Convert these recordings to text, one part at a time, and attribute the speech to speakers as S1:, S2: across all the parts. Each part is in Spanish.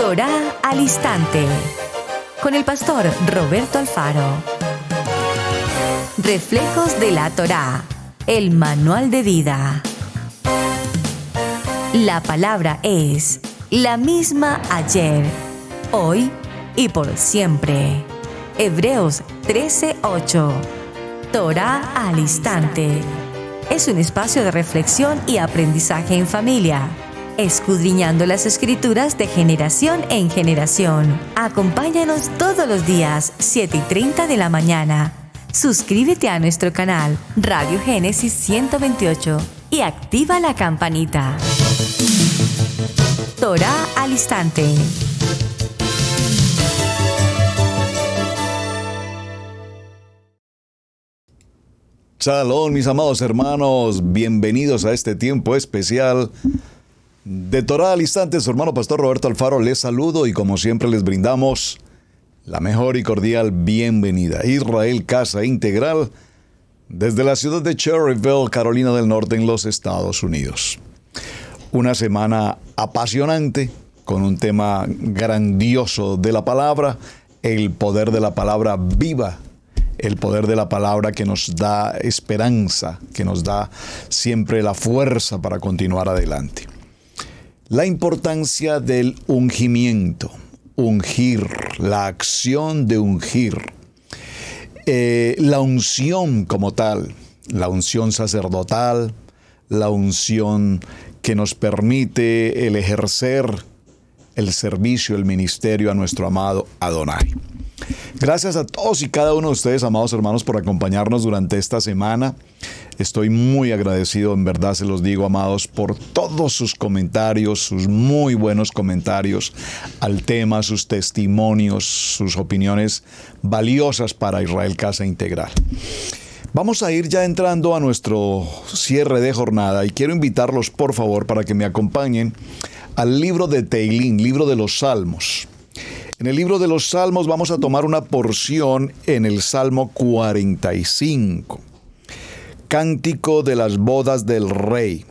S1: Torá al Instante, con el pastor Roberto Alfaro. Reflejos de la Torá, el manual de vida. La palabra es la misma ayer, hoy y por siempre. Hebreos 13:8. Torá al Instante. Es un espacio de reflexión y aprendizaje en familia, escudriñando las Escrituras de generación en generación. Acompáñanos todos los días, 7:30 de la mañana. Suscríbete a nuestro canal Radio Génesis 128 y activa la campanita. Torá al Instante.
S2: Shalom, mis amados hermanos, bienvenidos a este tiempo especial de Torá al Instante. Su hermano pastor Roberto Alfaro les saludo y como siempre les brindamos la mejor y cordial bienvenida. Israel Casa Integral desde la ciudad de Cherryville, Carolina del Norte, en los Estados Unidos. Una semana apasionante con un tema grandioso de la palabra, el poder de la palabra viva. El poder de la palabra que nos da esperanza, que nos da siempre la fuerza para continuar adelante. La importancia del ungimiento, ungir, la acción de ungir. La unción como tal, la unción sacerdotal, la unción que nos permite el ejercer el servicio, el ministerio a nuestro amado Adonai. Gracias a todos y cada uno de ustedes, amados hermanos, por acompañarnos durante esta semana. Estoy muy agradecido, en verdad se los digo, amados, por todos sus comentarios, sus muy buenos comentarios al tema, sus testimonios, sus opiniones valiosas para Israel Casa Integral. Vamos a ir ya entrando a nuestro cierre de jornada y quiero invitarlos, por favor, para que me acompañen al libro de Teilín, libro de los Salmos. En el libro de los Salmos vamos a tomar una porción en el Salmo 45. Cántico de las bodas del rey.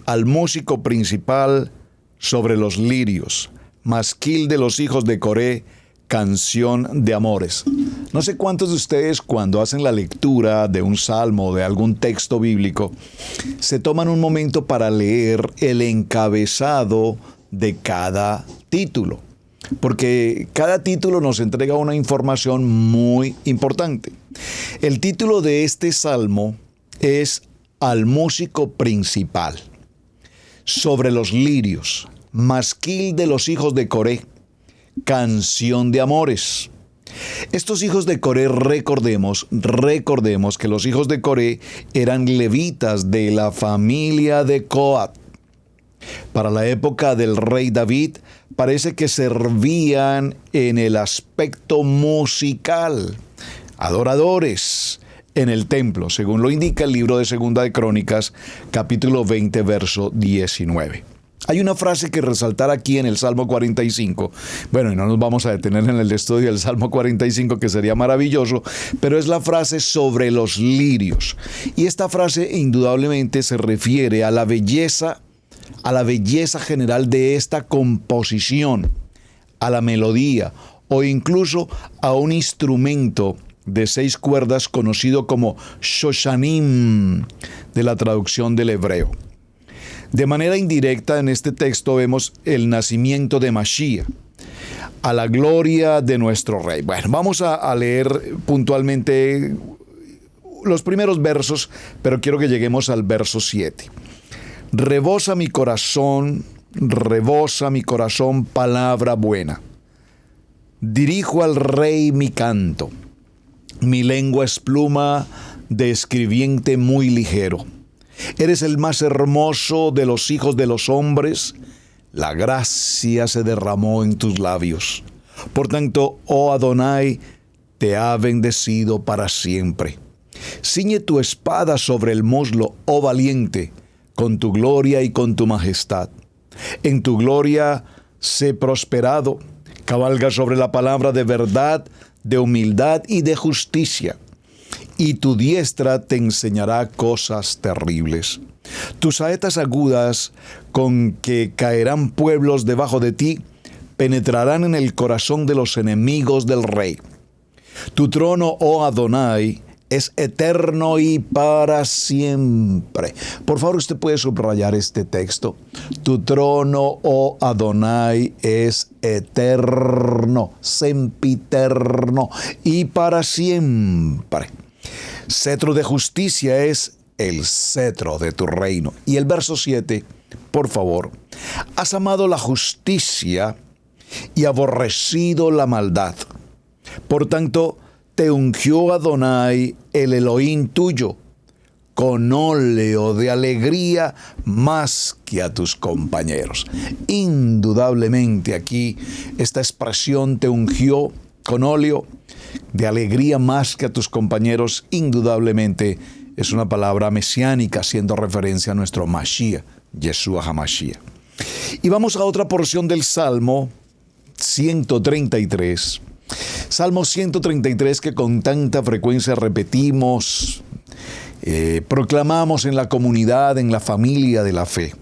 S2: Al músico principal sobre los lirios. Masquil de los hijos de Coré. Canción de amores. No sé cuántos de ustedes cuando hacen la lectura de un salmo o de algún texto bíblico se toman un momento para leer el encabezado de cada título. Porque cada título nos entrega una información muy importante. El título de este salmo es Al músico principal, sobre los lirios, masquil de los hijos de Coré, canción de amores. Estos hijos de Coré, recordemos que los hijos de Coré eran levitas de la familia de Coat. Para la época del rey David, parece que servían en el aspecto musical, adoradores en el templo, según lo indica el libro de Segunda de Crónicas, capítulo 20, verso 19. Hay una frase que resaltar aquí en el Salmo 45. Bueno, y no nos vamos a detener en el estudio del Salmo 45, que sería maravilloso, pero es la frase sobre los lirios. Y esta frase indudablemente se refiere a la belleza general de esta composición, a la melodía o incluso a un instrumento de 6 cuerdas conocido como shoshanim, de la traducción del hebreo. De manera indirecta en este texto vemos el nacimiento de Mashiach, a la gloria de nuestro rey. Bueno, vamos a leer puntualmente los primeros versos, pero quiero que lleguemos al verso 7. Rebosa mi corazón palabra buena. Dirijo al rey mi canto. Mi lengua es pluma de escribiente muy ligero. Eres el más hermoso de los hijos de los hombres. La gracia se derramó en tus labios. Por tanto, oh Adonai, te ha bendecido para siempre. Ciñe tu espada sobre el muslo, oh valiente, con tu gloria y con tu majestad. En tu gloria sé prosperado, cabalga sobre la palabra de verdad, de humildad y de justicia. Y tu diestra te enseñará cosas terribles. Tus saetas agudas con que caerán pueblos debajo de ti, penetrarán en el corazón de los enemigos del rey. Tu trono, oh Adonai, es eterno y para siempre. Por favor, usted puede subrayar este texto. Tu trono, oh Adonai, es eterno, sempiterno y para siempre. Cetro de justicia es el cetro de tu reino. Y el verso 7, por favor. Has amado la justicia y aborrecido la maldad. Por tanto, te ungió Adonai, el Elohim tuyo, con óleo de alegría más que a tus compañeros. Indudablemente aquí esta expresión te ungió con óleo de alegría más que a tus compañeros, indudablemente es una palabra mesiánica haciendo referencia a nuestro Mashiach, Yeshua HaMashiach. Y vamos a otra porción del Salmo 133. Salmo 133 que con tanta frecuencia repetimos, proclamamos en la comunidad, en la familia de la fe.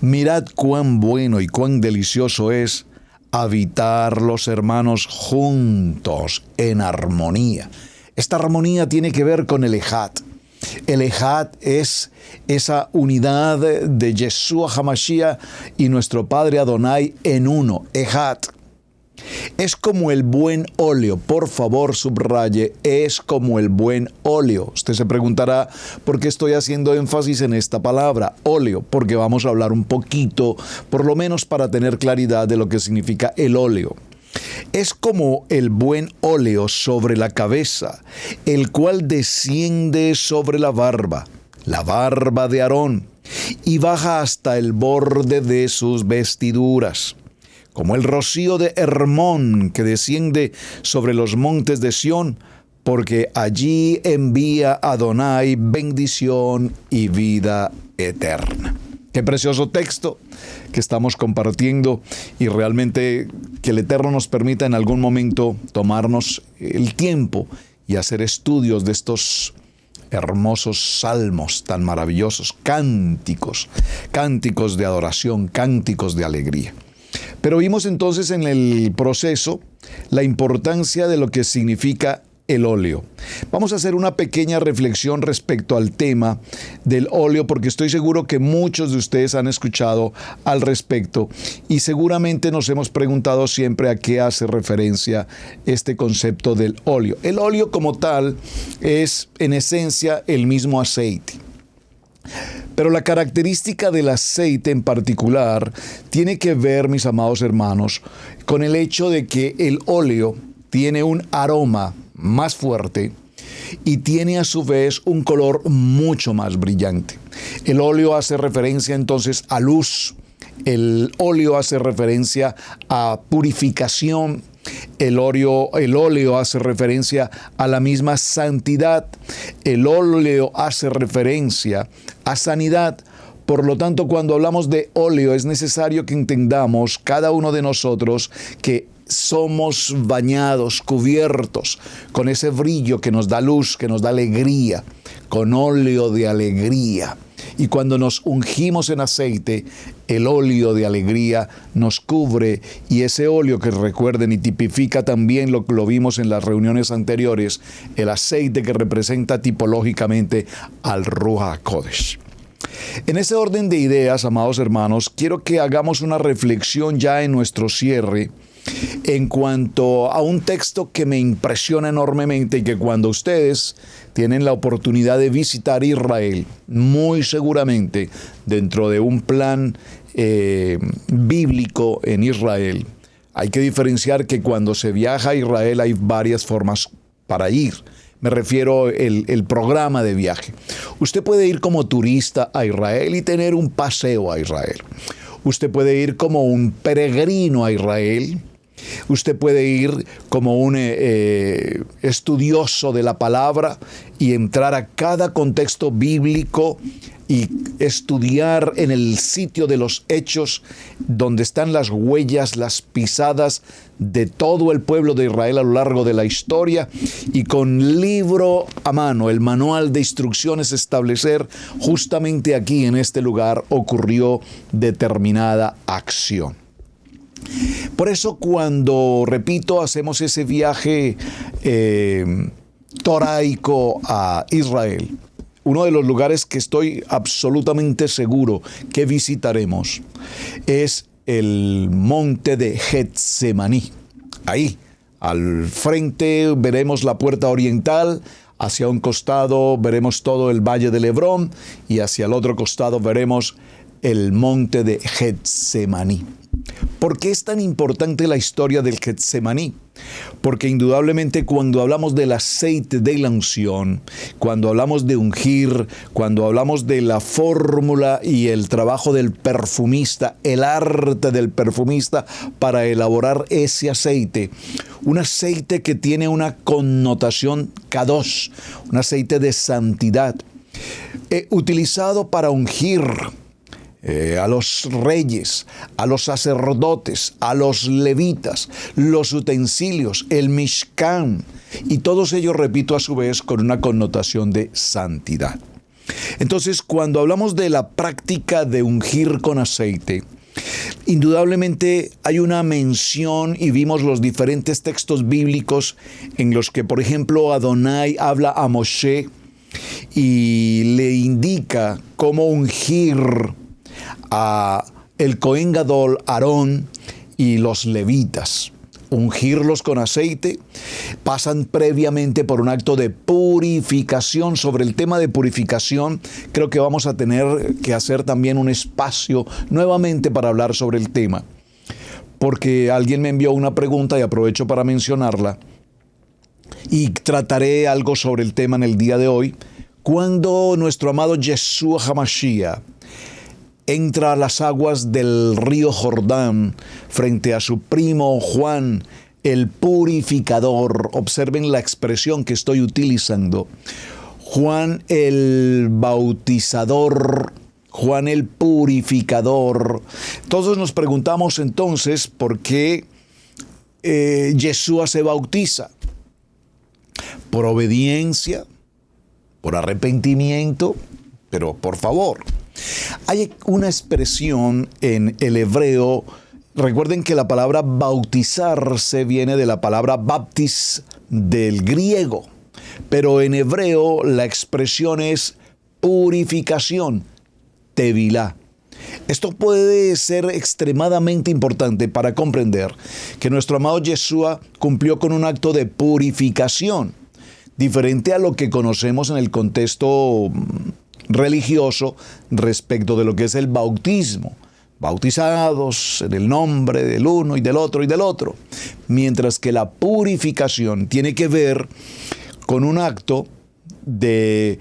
S2: Mirad cuán bueno y cuán delicioso es habitar los hermanos juntos en armonía. Esta armonía tiene que ver con el Ejad. El Ejad es esa unidad de Yeshua HaMashiach y nuestro Padre Adonai en uno. Ejad. Es como el buen óleo, por favor subraye, es como el buen óleo. Usted se preguntará por qué estoy haciendo énfasis en esta palabra, óleo, porque vamos a hablar un poquito, por lo menos para tener claridad de lo que significa el óleo. Es como el buen óleo sobre la cabeza, el cual desciende sobre la barba de Aarón, y baja hasta el borde de sus vestiduras. Como el rocío de Hermón que desciende sobre los montes de Sión, porque allí envía Adonai bendición y vida eterna. Qué precioso texto que estamos compartiendo y realmente que el Eterno nos permita en algún momento tomarnos el tiempo y hacer estudios de estos hermosos salmos tan maravillosos, cánticos de adoración, cánticos de alegría. Pero vimos entonces en el proceso la importancia de lo que significa el óleo. Vamos a hacer una pequeña reflexión respecto al tema del óleo, porque estoy seguro que muchos de ustedes han escuchado al respecto y seguramente nos hemos preguntado siempre a qué hace referencia este concepto del óleo. El óleo como tal es en esencia el mismo aceite. Pero la característica del aceite en particular tiene que ver, mis amados hermanos, con el hecho de que el óleo tiene un aroma más fuerte y tiene a su vez un color mucho más brillante. El óleo hace referencia entonces a luz, el óleo hace referencia a purificación, el óleo hace referencia a la misma santidad, el óleo hace referencia a sanidad. Por lo tanto, cuando hablamos de óleo es necesario que entendamos cada uno de nosotros que somos bañados, cubiertos con ese brillo que nos da luz, que nos da alegría, con óleo de alegría. Y cuando nos ungimos en aceite, el óleo de alegría nos cubre y ese óleo que recuerden y tipifica también lo vimos en las reuniones anteriores, el aceite que representa tipológicamente al Ruach HaKodesh. En ese orden de ideas, amados hermanos, quiero que hagamos una reflexión ya en nuestro cierre en cuanto a un texto que me impresiona enormemente y que cuando ustedes tienen la oportunidad de visitar Israel, muy seguramente dentro de un plan bíblico en Israel, hay que diferenciar que cuando se viaja a Israel hay varias formas para ir. Me refiero el programa de viaje. Usted puede ir como turista a Israel y tener un paseo a Israel. Usted puede ir como un peregrino a Israel. Usted puede ir como un estudioso de la palabra y entrar a cada contexto bíblico y estudiar en el sitio de los hechos donde están las huellas, las pisadas de todo el pueblo de Israel a lo largo de la historia y con libro a mano, el manual de instrucciones establecer justamente aquí en este lugar ocurrió determinada acción. Por eso cuando, repito, hacemos ese viaje toraico a Israel, uno de los lugares que estoy absolutamente seguro que visitaremos es el monte de Getsemaní. Ahí, al frente veremos la puerta oriental, hacia un costado veremos todo el valle del Hebrón y hacia el otro costado veremos el monte de Getsemaní. ¿Por qué es tan importante la historia del Getsemaní? Porque indudablemente cuando hablamos del aceite de la unción, cuando hablamos de ungir, cuando hablamos de la fórmula y el trabajo del perfumista, el arte del perfumista para elaborar ese aceite, un aceite que tiene una connotación kadosh, un aceite de santidad, utilizado para ungir a los reyes, a los sacerdotes, a los levitas, los utensilios, el Mishkan, y todos ellos, repito, a su vez, con una connotación de santidad. Entonces, cuando hablamos de la práctica de ungir con aceite, indudablemente hay una mención y vimos los diferentes textos bíblicos en los que, por ejemplo, Adonai habla a Moshe y le indica cómo ungir a el Cohen Gadol, Aarón y los levitas. Ungirlos con aceite, pasan previamente por un acto de purificación. Sobre el tema de purificación, creo que vamos a tener que hacer también un espacio nuevamente para hablar sobre el tema, porque alguien me envió una pregunta y aprovecho para mencionarla, y trataré algo sobre el tema en el día de hoy. Cuando nuestro amado Yeshua HaMashiach entra a las aguas del río Jordán frente a su primo Juan, el purificador. Observen la expresión que estoy utilizando. Juan el bautizador, Juan el purificador. Todos nos preguntamos entonces por qué Yeshua se bautiza. ¿Por obediencia? ¿Por arrepentimiento? Pero por favor, hay una expresión en el hebreo. Recuerden que la palabra bautizarse viene de la palabra baptis del griego, pero en hebreo la expresión es purificación, tevilá. Esto puede ser extremadamente importante para comprender que nuestro amado Yeshua cumplió con un acto de purificación, diferente a lo que conocemos en el contexto religioso respecto de lo que es el bautismo. Bautizados en el nombre del uno y del otro y del otro. Mientras que la purificación tiene que ver con un acto de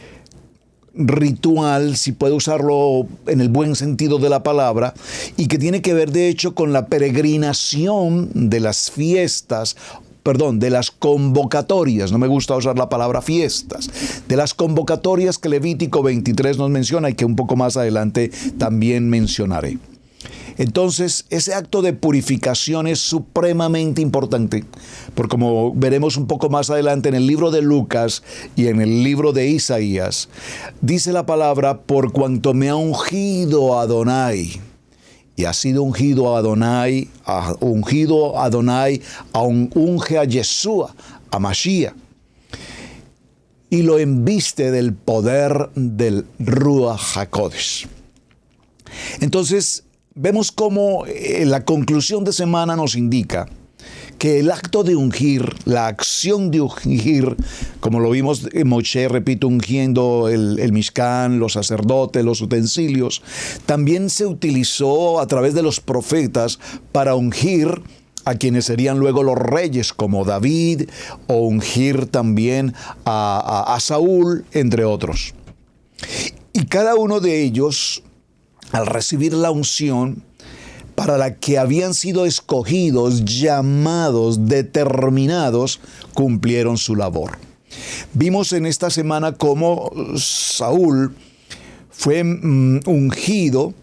S2: ritual, si puedo usarlo en el buen sentido de la palabra, y que tiene que ver de hecho con la peregrinación de las fiestas, de las convocatorias, no me gusta usar la palabra fiestas, de las convocatorias que Levítico 23 nos menciona y que un poco más adelante también mencionaré. Entonces, ese acto de purificación es supremamente importante, porque como veremos un poco más adelante en el libro de Lucas y en el libro de Isaías, dice la palabra, por cuanto me ha ungido Adonai. Y ha sido ungido a Adonai, unge a Yeshua, a Mashiach, y lo embiste del poder del Ruach HaKodesh. Entonces, vemos cómo la conclusión de semana nos indica que el acto de ungir, la acción de ungir, como lo vimos en Moshe, repito, ungiendo el Mishkan, los sacerdotes, los utensilios, también se utilizó a través de los profetas para ungir a quienes serían luego los reyes, como David, o ungir también a Saúl, entre otros. Y cada uno de ellos, al recibir la unción, para la que habían sido escogidos, llamados, determinados, cumplieron su labor. Vimos en esta semana cómo Saúl fue ungido,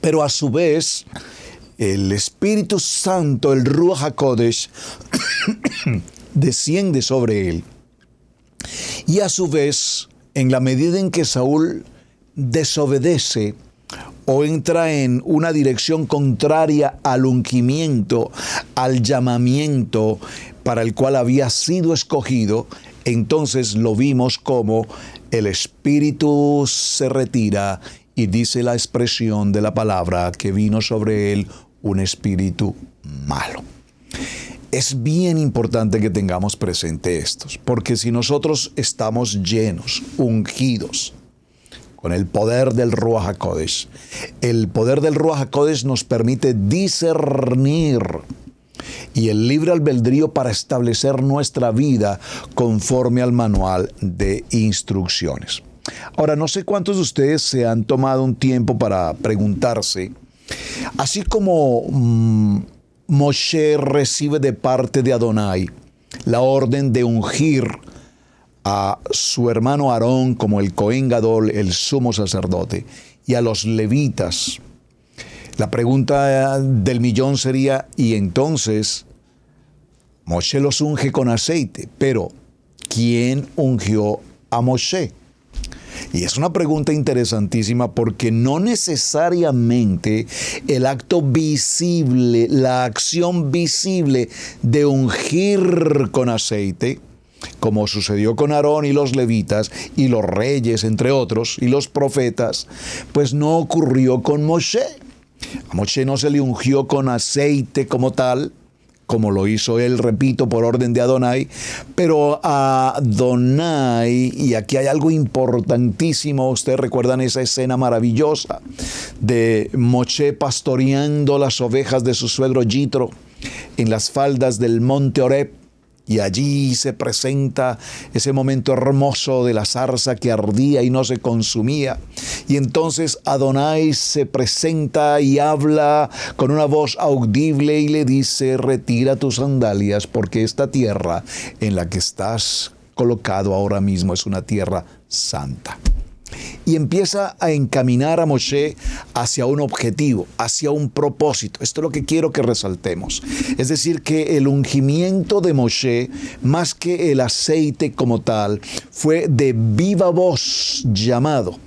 S2: pero a su vez el Espíritu Santo, el Ruach HaKodesh, desciende sobre él. Y a su vez, en la medida en que Saúl desobedece o entra en una dirección contraria al ungimiento, al llamamiento para el cual había sido escogido, entonces lo vimos como el espíritu se retira y dice la expresión de la palabra que vino sobre él un espíritu malo. Es bien importante que tengamos presente estos, porque si nosotros estamos llenos, ungidos, con el poder del Ruach HaKodesh, el poder del Ruach HaKodesh nos permite discernir y el libre albedrío para establecer nuestra vida conforme al manual de instrucciones. Ahora, no sé cuántos de ustedes se han tomado un tiempo para preguntarse, así como Moshe recibe de parte de Adonai la orden de ungir a su hermano Aarón como el Cohen Gadol, el sumo sacerdote, y a los levitas. La pregunta del millón sería, y entonces Moshe los unge con aceite, pero ¿quién ungió a Moshe? Y es una pregunta interesantísima porque no necesariamente el acto visible, la acción visible de ungir con aceite, como sucedió con Aarón y los levitas y los reyes, entre otros, y los profetas, pues no ocurrió con Moshe. A Moshe no se le ungió con aceite como tal, como lo hizo él, repito, por orden de Adonai, pero a Adonai, y aquí hay algo importantísimo, ustedes recuerdan esa escena maravillosa de Moshe pastoreando las ovejas de su suegro Yitro en las faldas del monte Horeb, y allí se presenta ese momento hermoso de la zarza que ardía y no se consumía. Y entonces Adonai se presenta y habla con una voz audible y le dice: retira tus sandalias porque esta tierra en la que estás colocado ahora mismo es una tierra santa. Y empieza a encaminar a Moshe hacia un objetivo, hacia un propósito. Esto es lo que quiero que resaltemos. Es decir, que el ungimiento de Moshe, más que el aceite como tal, fue de viva voz llamado,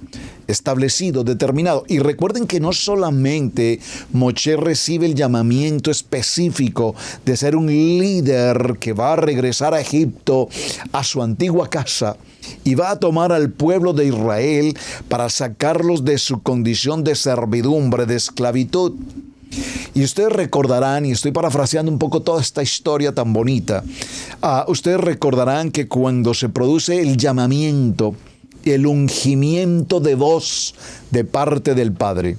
S2: establecido, determinado. Y recuerden que no solamente Moshe recibe el llamamiento específico de ser un líder que va a regresar a Egipto, a su antigua casa, y va a tomar al pueblo de Israel para sacarlos de su condición de servidumbre, de esclavitud. Y ustedes recordarán, y estoy parafraseando un poco toda esta historia tan bonita, ustedes recordarán que cuando se produce el llamamiento, el ungimiento de voz de parte del Padre,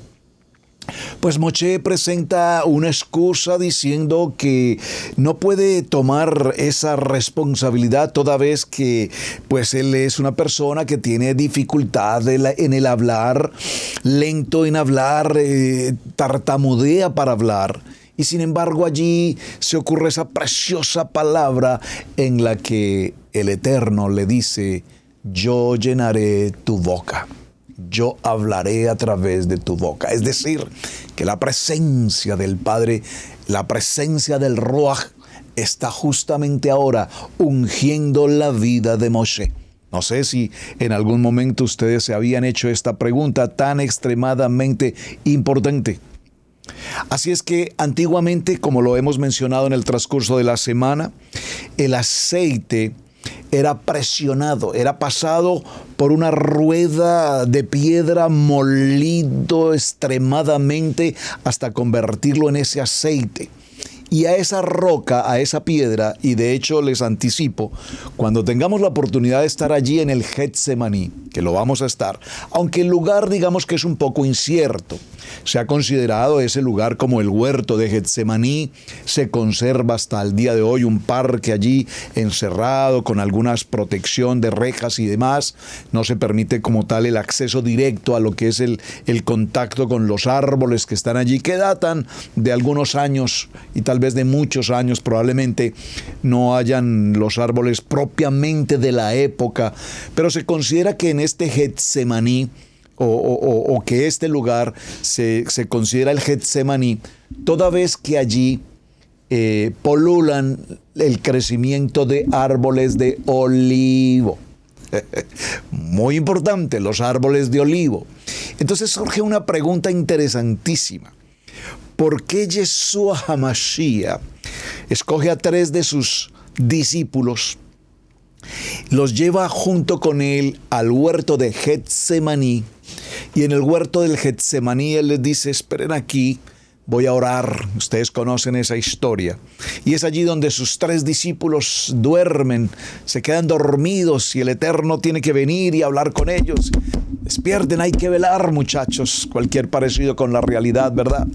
S2: pues Moshe presenta una excusa diciendo que no puede tomar esa responsabilidad toda vez que pues él es una persona que tiene dificultad en el hablar, lento en hablar, tartamudea para hablar. Y sin embargo allí se ocurre esa preciosa palabra en la que el Eterno le dice: yo llenaré tu boca. Yo hablaré a través de tu boca. Es decir, que la presencia del Padre, la presencia del Ruach, está justamente ahora ungiendo la vida de Moshe. No sé si en algún momento ustedes se habían hecho esta pregunta tan extremadamente importante. Así es que antiguamente, como lo hemos mencionado en el transcurso de la semana, el aceite era presionado, era pasado por una rueda de piedra molido extremadamente hasta convertirlo en ese aceite. Y a esa roca, a esa piedra, y de hecho les anticipo, cuando tengamos la oportunidad de estar allí en el Getsemaní, que lo vamos a estar, aunque el lugar digamos que es un poco incierto, se ha considerado ese lugar como el huerto de Getsemaní, se conserva hasta el día de hoy un parque allí encerrado con algunas protección de rejas y demás, no se permite como tal el acceso directo a lo que es el contacto con los árboles que están allí, que datan de algunos años y tal vez de muchos años, probablemente no hayan los árboles propiamente de la época, pero se considera que en este Getsemaní, o que este lugar se considera el Getsemaní, toda vez que allí polulan el crecimiento de árboles de olivo. Muy importante, los árboles de olivo. Entonces surge una pregunta interesantísima. ¿Por qué Yeshua HaMashiach escoge a 3 de sus discípulos, los lleva junto con él al huerto de Getsemaní, y en el huerto del Getsemaní él les dice: esperen aquí, voy a orar? Ustedes conocen esa historia. Y es allí donde sus 3 discípulos duermen, se quedan dormidos, y el Eterno tiene que venir y hablar con ellos. Despierten, hay que velar, muchachos. Cualquier parecido con la realidad, ¿verdad?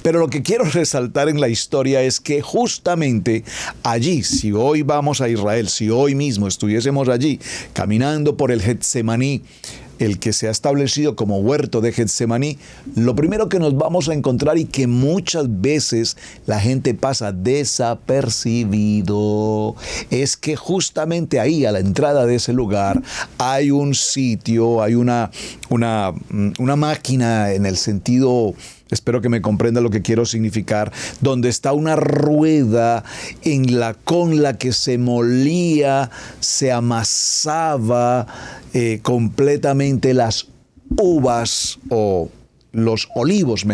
S2: Pero lo que quiero resaltar en la historia es que justamente allí, si hoy vamos a Israel, si hoy mismo estuviésemos allí, caminando por el Getsemaní, el que se ha establecido como huerto de Getsemaní, lo primero que nos vamos a encontrar, y que muchas veces la gente pasa desapercibido, es que justamente ahí, a la entrada de ese lugar, hay un sitio, hay una máquina, en el sentido, espero que me comprenda lo que quiero significar, donde está una rueda con la que se molía, se amasaba completamente las uvas, o los olivos,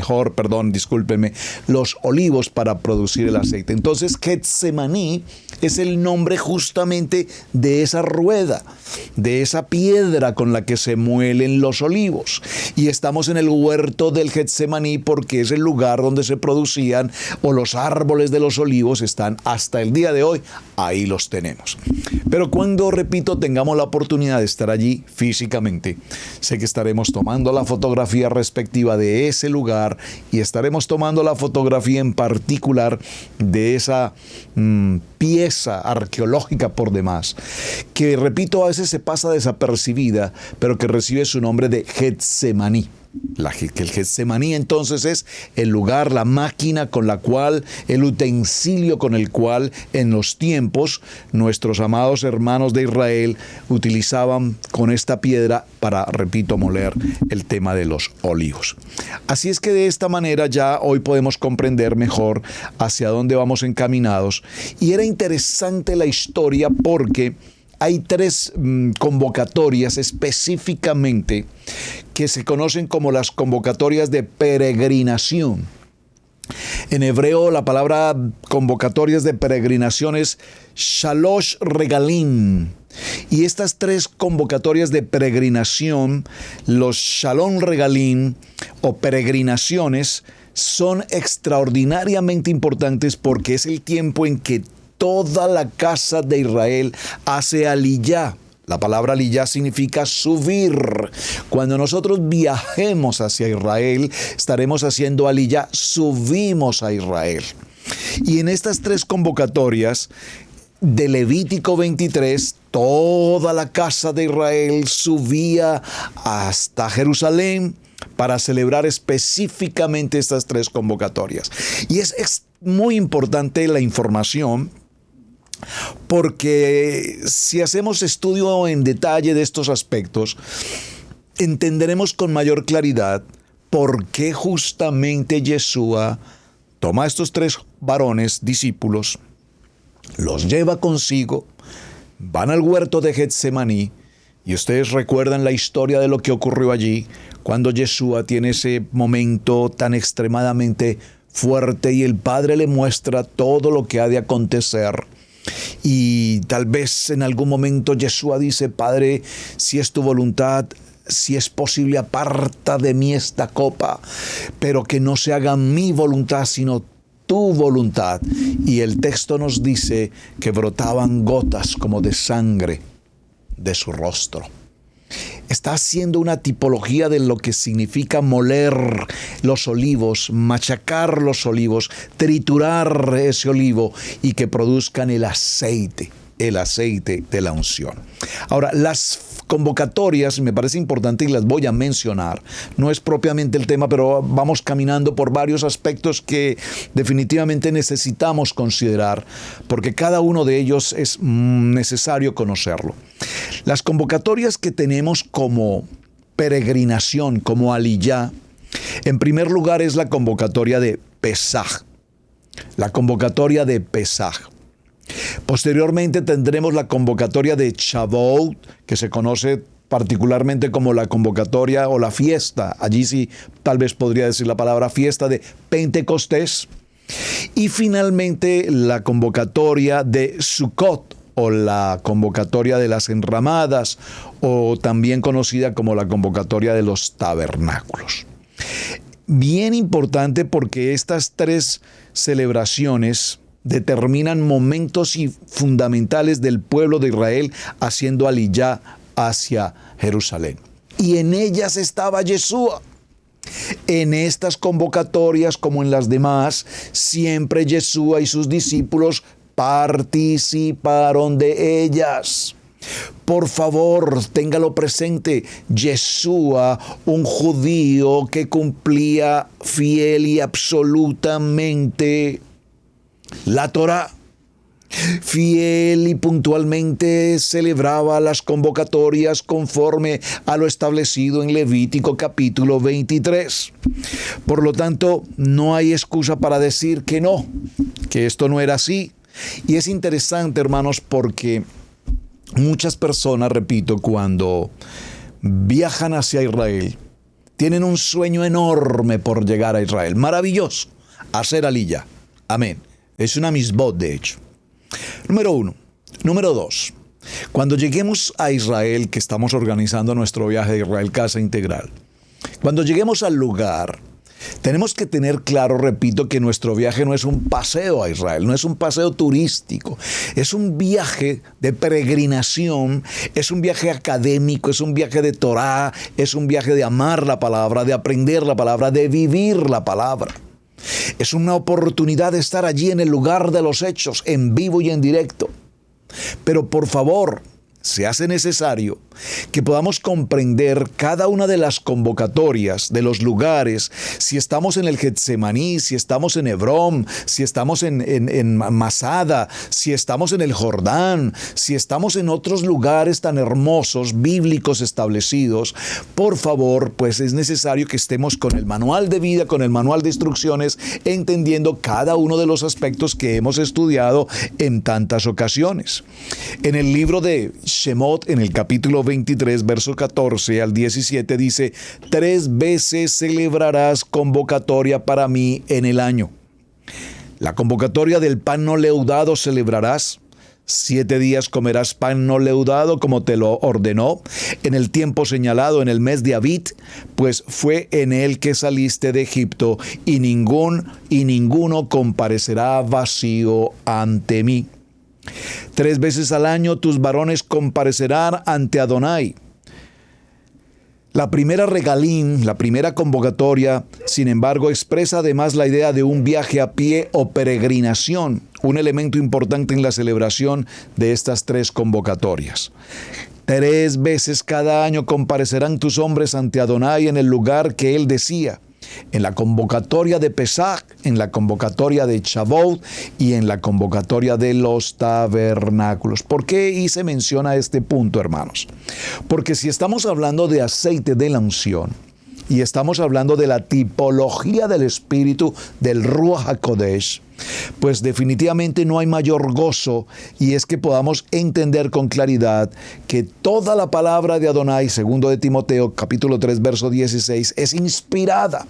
S2: los olivos, para producir el aceite. Entonces, Getsemaní es el nombre justamente de esa rueda, de esa piedra con la que se muelen los olivos. Y estamos en el huerto del Getsemaní porque es el lugar donde se producían, o los árboles de los olivos están hasta el día de hoy, ahí los tenemos. Pero cuando, repito, tengamos la oportunidad de estar allí físicamente, sé que estaremos tomando la fotografía respectiva de ese lugar, y estaremos tomando la fotografía en particular de esa pieza arqueológica por demás, que, repito, a veces se pasa desapercibida, pero que recibe su nombre de Getsemaní. El Getsemaní entonces es el lugar, la máquina con la cual, el utensilio con el cual en los tiempos nuestros amados hermanos de Israel utilizaban con esta piedra para, repito, moler el tema de los olivos. Así es que de esta manera ya hoy podemos comprender mejor hacia dónde vamos encaminados. Y era interesante la historia porque hay 3 convocatorias específicamente que se conocen como las convocatorias de peregrinación. En hebreo, la palabra convocatorias de peregrinación es Shalosh Regalim. Y estas 3 convocatorias de peregrinación, los Shalom Regalim o peregrinaciones, son extraordinariamente importantes porque es el tiempo en que toda la casa de Israel hace aliyá. La palabra aliyá significa subir. Cuando nosotros viajemos hacia Israel, estaremos haciendo aliyá, subimos a Israel. Y en estas 3 convocatorias de Levítico 23, toda la casa de Israel subía hasta Jerusalén para celebrar específicamente estas 3 convocatorias. Y es muy importante la información, porque si hacemos estudio en detalle de estos aspectos, entenderemos con mayor claridad por qué justamente Yeshua toma a estos 3 varones discípulos, los lleva consigo, van al huerto de Getsemaní, y ustedes recuerdan la historia de lo que ocurrió allí, cuando Yeshua tiene ese momento tan extremadamente fuerte y el Padre le muestra todo lo que ha de acontecer. Y tal vez en algún momento Yeshua dice: Padre, si es tu voluntad, si es posible, aparta de mí esta copa, pero que no se haga mi voluntad, sino tu voluntad. Y el texto nos dice que brotaban gotas como de sangre de su rostro. Está haciendo una tipología de lo que significa moler los olivos, machacar los olivos, triturar ese olivo y que produzcan el aceite de la unción. Ahora, las convocatorias, me parece importante y las voy a mencionar, no es propiamente el tema, pero vamos caminando por varios aspectos que definitivamente necesitamos considerar, porque cada uno de ellos es necesario conocerlo. Las convocatorias que tenemos como peregrinación, como aliyá, en primer lugar es la convocatoria de Pesaj. La convocatoria de Pesaj. Posteriormente tendremos la convocatoria de Shavuot, que se conoce particularmente como la convocatoria o la fiesta. Allí sí tal vez podría decir la palabra fiesta de Pentecostés. Y finalmente la convocatoria de Sukkot, o la convocatoria de las enramadas, o también conocida como la convocatoria de los tabernáculos. Bien importante, porque estas tres celebraciones determinan momentos fundamentales del pueblo de Israel haciendo aliyá hacia Jerusalén. Y en ellas estaba Yeshua. En estas convocatorias, como en las demás, siempre Yeshua y sus discípulos participaron de ellas. Por favor, téngalo presente. Yeshua, un judío que cumplía fiel y absolutamente la Torá, fiel y puntualmente celebraba las convocatorias conforme a lo establecido en Levítico capítulo 23. Por lo tanto, no hay excusa para decir que no, que esto no era así. Y es interesante, hermanos, porque muchas personas, repito, cuando viajan hacia Israel, tienen un sueño enorme por llegar a Israel. Maravilloso, hacer aliyá. Amén. Es una misbot, de hecho. Número 1. Número 2. Cuando lleguemos a Israel, que estamos organizando nuestro viaje de Israel Casa Integral, cuando lleguemos al lugar, tenemos que tener claro, repito, que nuestro viaje no es un paseo a Israel, no es un paseo turístico, es un viaje de peregrinación, es un viaje académico, es un viaje de Torá, es un viaje de amar la palabra, de aprender la palabra, de vivir la palabra. Es una oportunidad de estar allí en el lugar de los hechos, en vivo y en directo. Pero por favor, se hace necesario que podamos comprender cada una de las convocatorias de los lugares, si estamos en el Getsemaní, si estamos en Hebrón, si estamos en Masada, si estamos en el Jordán, si estamos en otros lugares tan hermosos, bíblicos establecidos. Por favor, pues es necesario que estemos con el manual de vida, con el manual de instrucciones, entendiendo cada uno de los aspectos que hemos estudiado en tantas ocasiones. En el libro de Shemot, en el capítulo 23, verso 14 al 17, dice: 3 veces celebrarás convocatoria para mí en el año. La convocatoria del pan no leudado celebrarás. 7 días comerás pan no leudado, como te lo ordenó, en el tiempo señalado, en el mes de Abit, pues fue en él que saliste de Egipto, y ninguno comparecerá vacío ante mí. 3 veces al año tus varones comparecerán ante Adonai. La primera regalín, la primera convocatoria, sin embargo, expresa además la idea de un viaje a pie o peregrinación, un elemento importante en la celebración de estas 3 convocatorias. 3 veces cada año comparecerán tus hombres ante Adonai en el lugar que él decía. En la convocatoria de Pesach, en la convocatoria de Shavuot y en la convocatoria de los tabernáculos. ¿Por qué hice mención a este punto, hermanos? Porque si estamos hablando de aceite de la unción y estamos hablando de la tipología del Espíritu, del Ruach HaKodesh, pues definitivamente no hay mayor gozo, y es que podamos entender con claridad que toda la palabra de Adonai, segundo de Timoteo, capítulo 3, verso 16, es inspirada.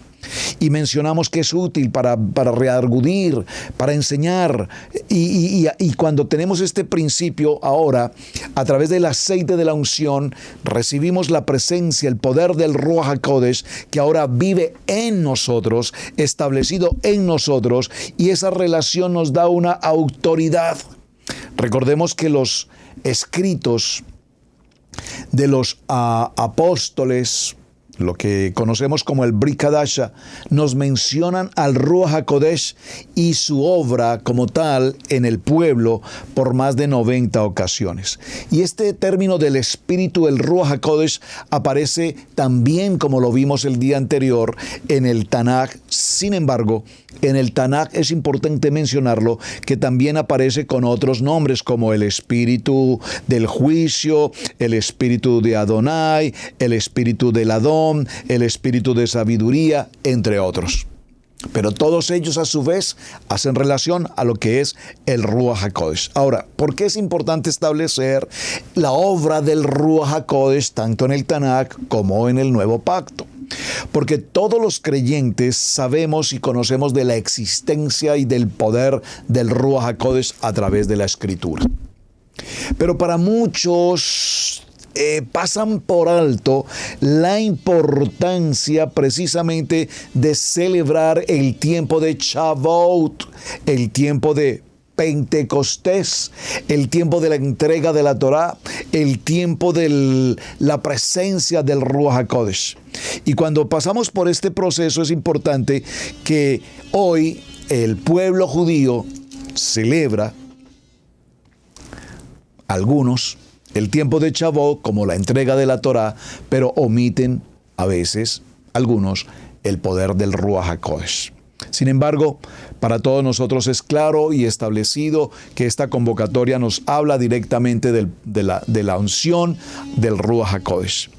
S2: Y mencionamos que es útil para redargudir, para enseñar. Y cuando tenemos este principio ahora, a través del aceite de la unción, recibimos la presencia, el poder del Ruach HaKodesh, que ahora vive en nosotros, establecido en nosotros, y esa relación nos da una autoridad. Recordemos que los escritos de los apóstoles, lo que conocemos como el Brit Hadasha, nos mencionan al Ruach HaKodesh y su obra como tal en el pueblo por más de 90 ocasiones. Y este término del Espíritu, el Ruach HaKodesh, aparece también, como lo vimos el día anterior, en el Tanaj. Sin embargo, en el Tanaj es importante mencionarlo, que también aparece con otros nombres como el Espíritu del Juicio, el Espíritu de Adonai, el Espíritu del Adón, el Espíritu de Sabiduría, entre otros. Pero todos ellos a su vez hacen relación a lo que es el Ruach HaKodesh. Ahora, ¿por qué es importante establecer la obra del Ruach HaKodesh tanto en el Tanakh como en el Nuevo Pacto? Porque todos los creyentes sabemos y conocemos de la existencia y del poder del Ruach HaKodesh a través de la Escritura. Pero para muchos pasan por alto la importancia precisamente de celebrar el tiempo de Shavuot, el tiempo de Pentecostés, el tiempo de la entrega de la Torá, el tiempo de la presencia del Ruach HaKodesh. Y cuando pasamos por este proceso es importante que hoy el pueblo judío celebra, algunos, el tiempo de Shavuot como la entrega de la Torá, pero omiten a veces, algunos, el poder del Ruach HaKodesh. Sin embargo, para todos nosotros es claro y establecido que esta convocatoria nos habla directamente de la unción del Ruach HaKodesh.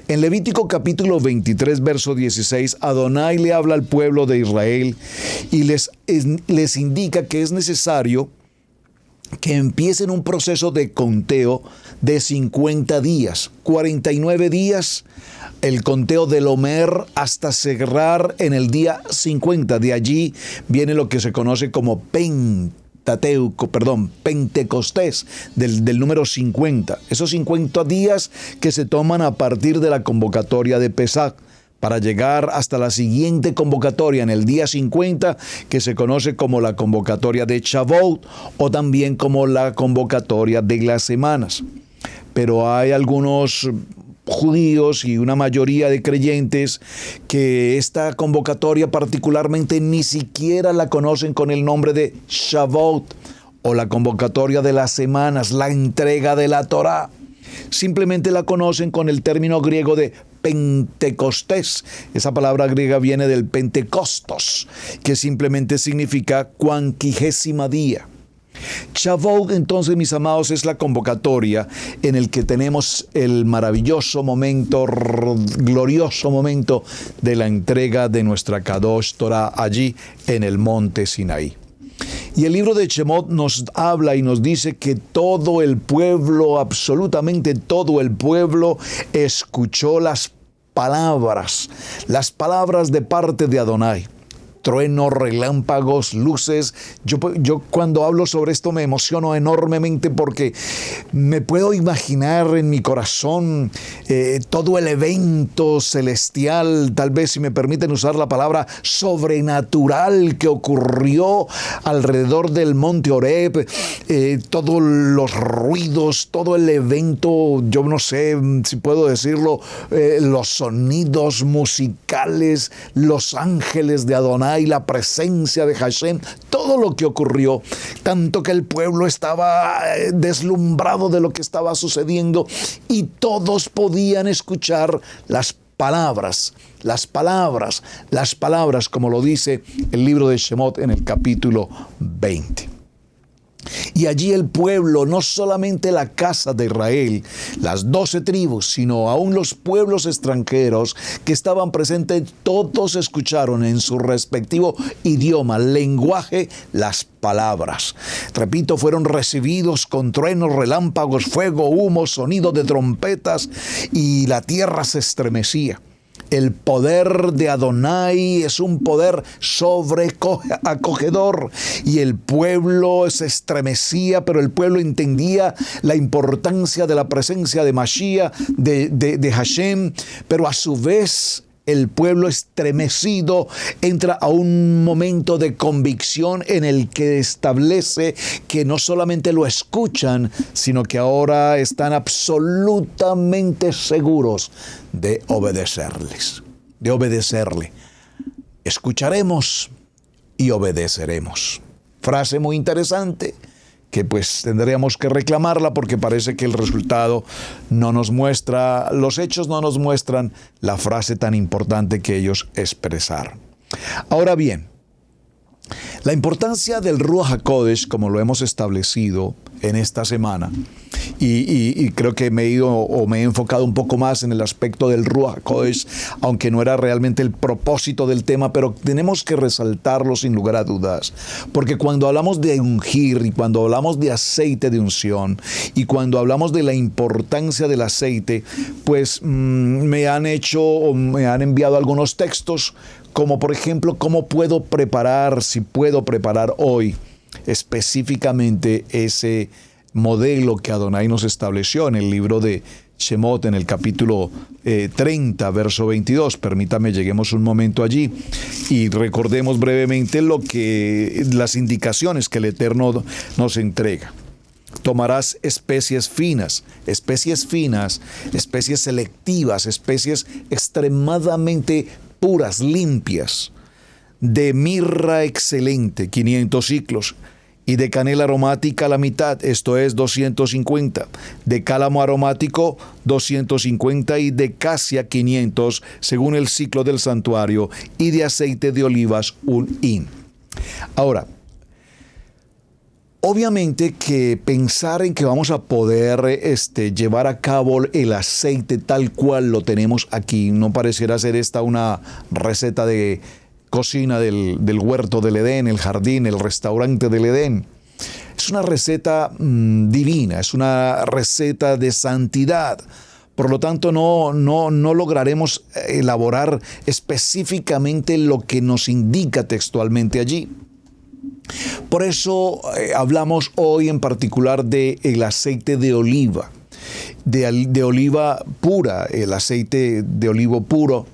S2: En Levítico capítulo 23, verso 16, Adonai le habla al pueblo de Israel y les indica que es necesario que empiecen un proceso de conteo de 50 días, 49 días, el conteo del Omer hasta cerrar en el día 50. De allí viene lo que se conoce como Pentecostés, del número 50. Esos 50 días que se toman a partir de la convocatoria de Pesach, para llegar hasta la siguiente convocatoria en el día 50, que se conoce como la convocatoria de Shavuot o también como la convocatoria de las semanas. Pero hay algunos judíos y una mayoría de creyentes que esta convocatoria particularmente ni siquiera la conocen con el nombre de Shavuot o la convocatoria de las semanas, la entrega de la Torá. Simplemente la conocen con el término griego de Pentecostés. Esa palabra griega viene del Pentecostos, que simplemente significa cuanquigésima día. Shavuot, entonces, mis amados, es la convocatoria en el que tenemos el maravilloso momento, glorioso momento de la entrega de nuestra Kadosh Torah allí en el monte Sinaí. Y el libro de Shemot nos habla y nos dice que todo el pueblo, absolutamente todo el pueblo, escuchó las palabras de parte de Adonai. Truenos, relámpagos, luces. Yo cuando hablo sobre esto me emociono enormemente porque me puedo imaginar en mi corazón todo el evento celestial, tal vez si me permiten usar la palabra sobrenatural que ocurrió alrededor del monte Horeb, todos los ruidos, todo el evento, yo no sé si puedo decirlo, los sonidos musicales, los ángeles de Adonai, la presencia de Hashem, todo lo que ocurrió, tanto que el pueblo estaba deslumbrado de lo que estaba sucediendo y todos podían escuchar las palabras, como lo dice el libro de Shemot en el capítulo 20. Y allí el pueblo, no solamente la casa de Israel, las 12 tribus, sino aún los pueblos extranjeros que estaban presentes, todos escucharon en su respectivo idioma, lenguaje, las palabras. Repito, fueron recibidos con truenos, relámpagos, fuego, humo, sonido de trompetas y la tierra se estremecía. El poder de Adonai es un poder sobreacogedor y el pueblo se estremecía, pero el pueblo entendía la importancia de la presencia de Mashiach, de Hashem, pero a su vez el pueblo estremecido entra a un momento de convicción en el que establece que no solamente lo escuchan, sino que ahora están absolutamente seguros de obedecerle. Escucharemos y obedeceremos. Frase muy interesante que pues tendríamos que reclamarla porque parece que el resultado no nos muestra, los hechos no nos muestran la frase tan importante que ellos expresaron. Ahora bien, la importancia del Ruach HaKodesh, como lo hemos establecido en esta semana, y creo que me he enfocado un poco más en el aspecto del Ruach HaKodesh, aunque no era realmente el propósito del tema, pero tenemos que resaltarlo sin lugar a dudas, porque cuando hablamos de ungir y cuando hablamos de aceite de unción y cuando hablamos de la importancia del aceite, pues me han enviado algunos textos, como por ejemplo, si puedo preparar hoy específicamente ese modelo que Adonai nos estableció en el libro de Shemot, en el capítulo 30, verso 22. Permítame, lleguemos un momento allí y recordemos brevemente las indicaciones que el Eterno nos entrega. Tomarás especies finas, especies selectivas, especies extremadamente puras, limpias, de mirra excelente, 500 ciclos, y de canela aromática a la mitad, esto es 250, de cálamo aromático 250 y de casia 500, según el ciclo del santuario, y de aceite de olivas 1 hin. Ahora, obviamente que pensar en que vamos a poder llevar a cabo el aceite tal cual lo tenemos aquí, no pareciera ser esta una receta de cocina del huerto del Edén, el jardín, el restaurante del Edén. Es una receta divina, es una receta de santidad. Por lo tanto, no lograremos elaborar específicamente lo que nos indica textualmente allí. Por eso hablamos hoy en particular del aceite de oliva, de oliva pura, el aceite de oliva puro,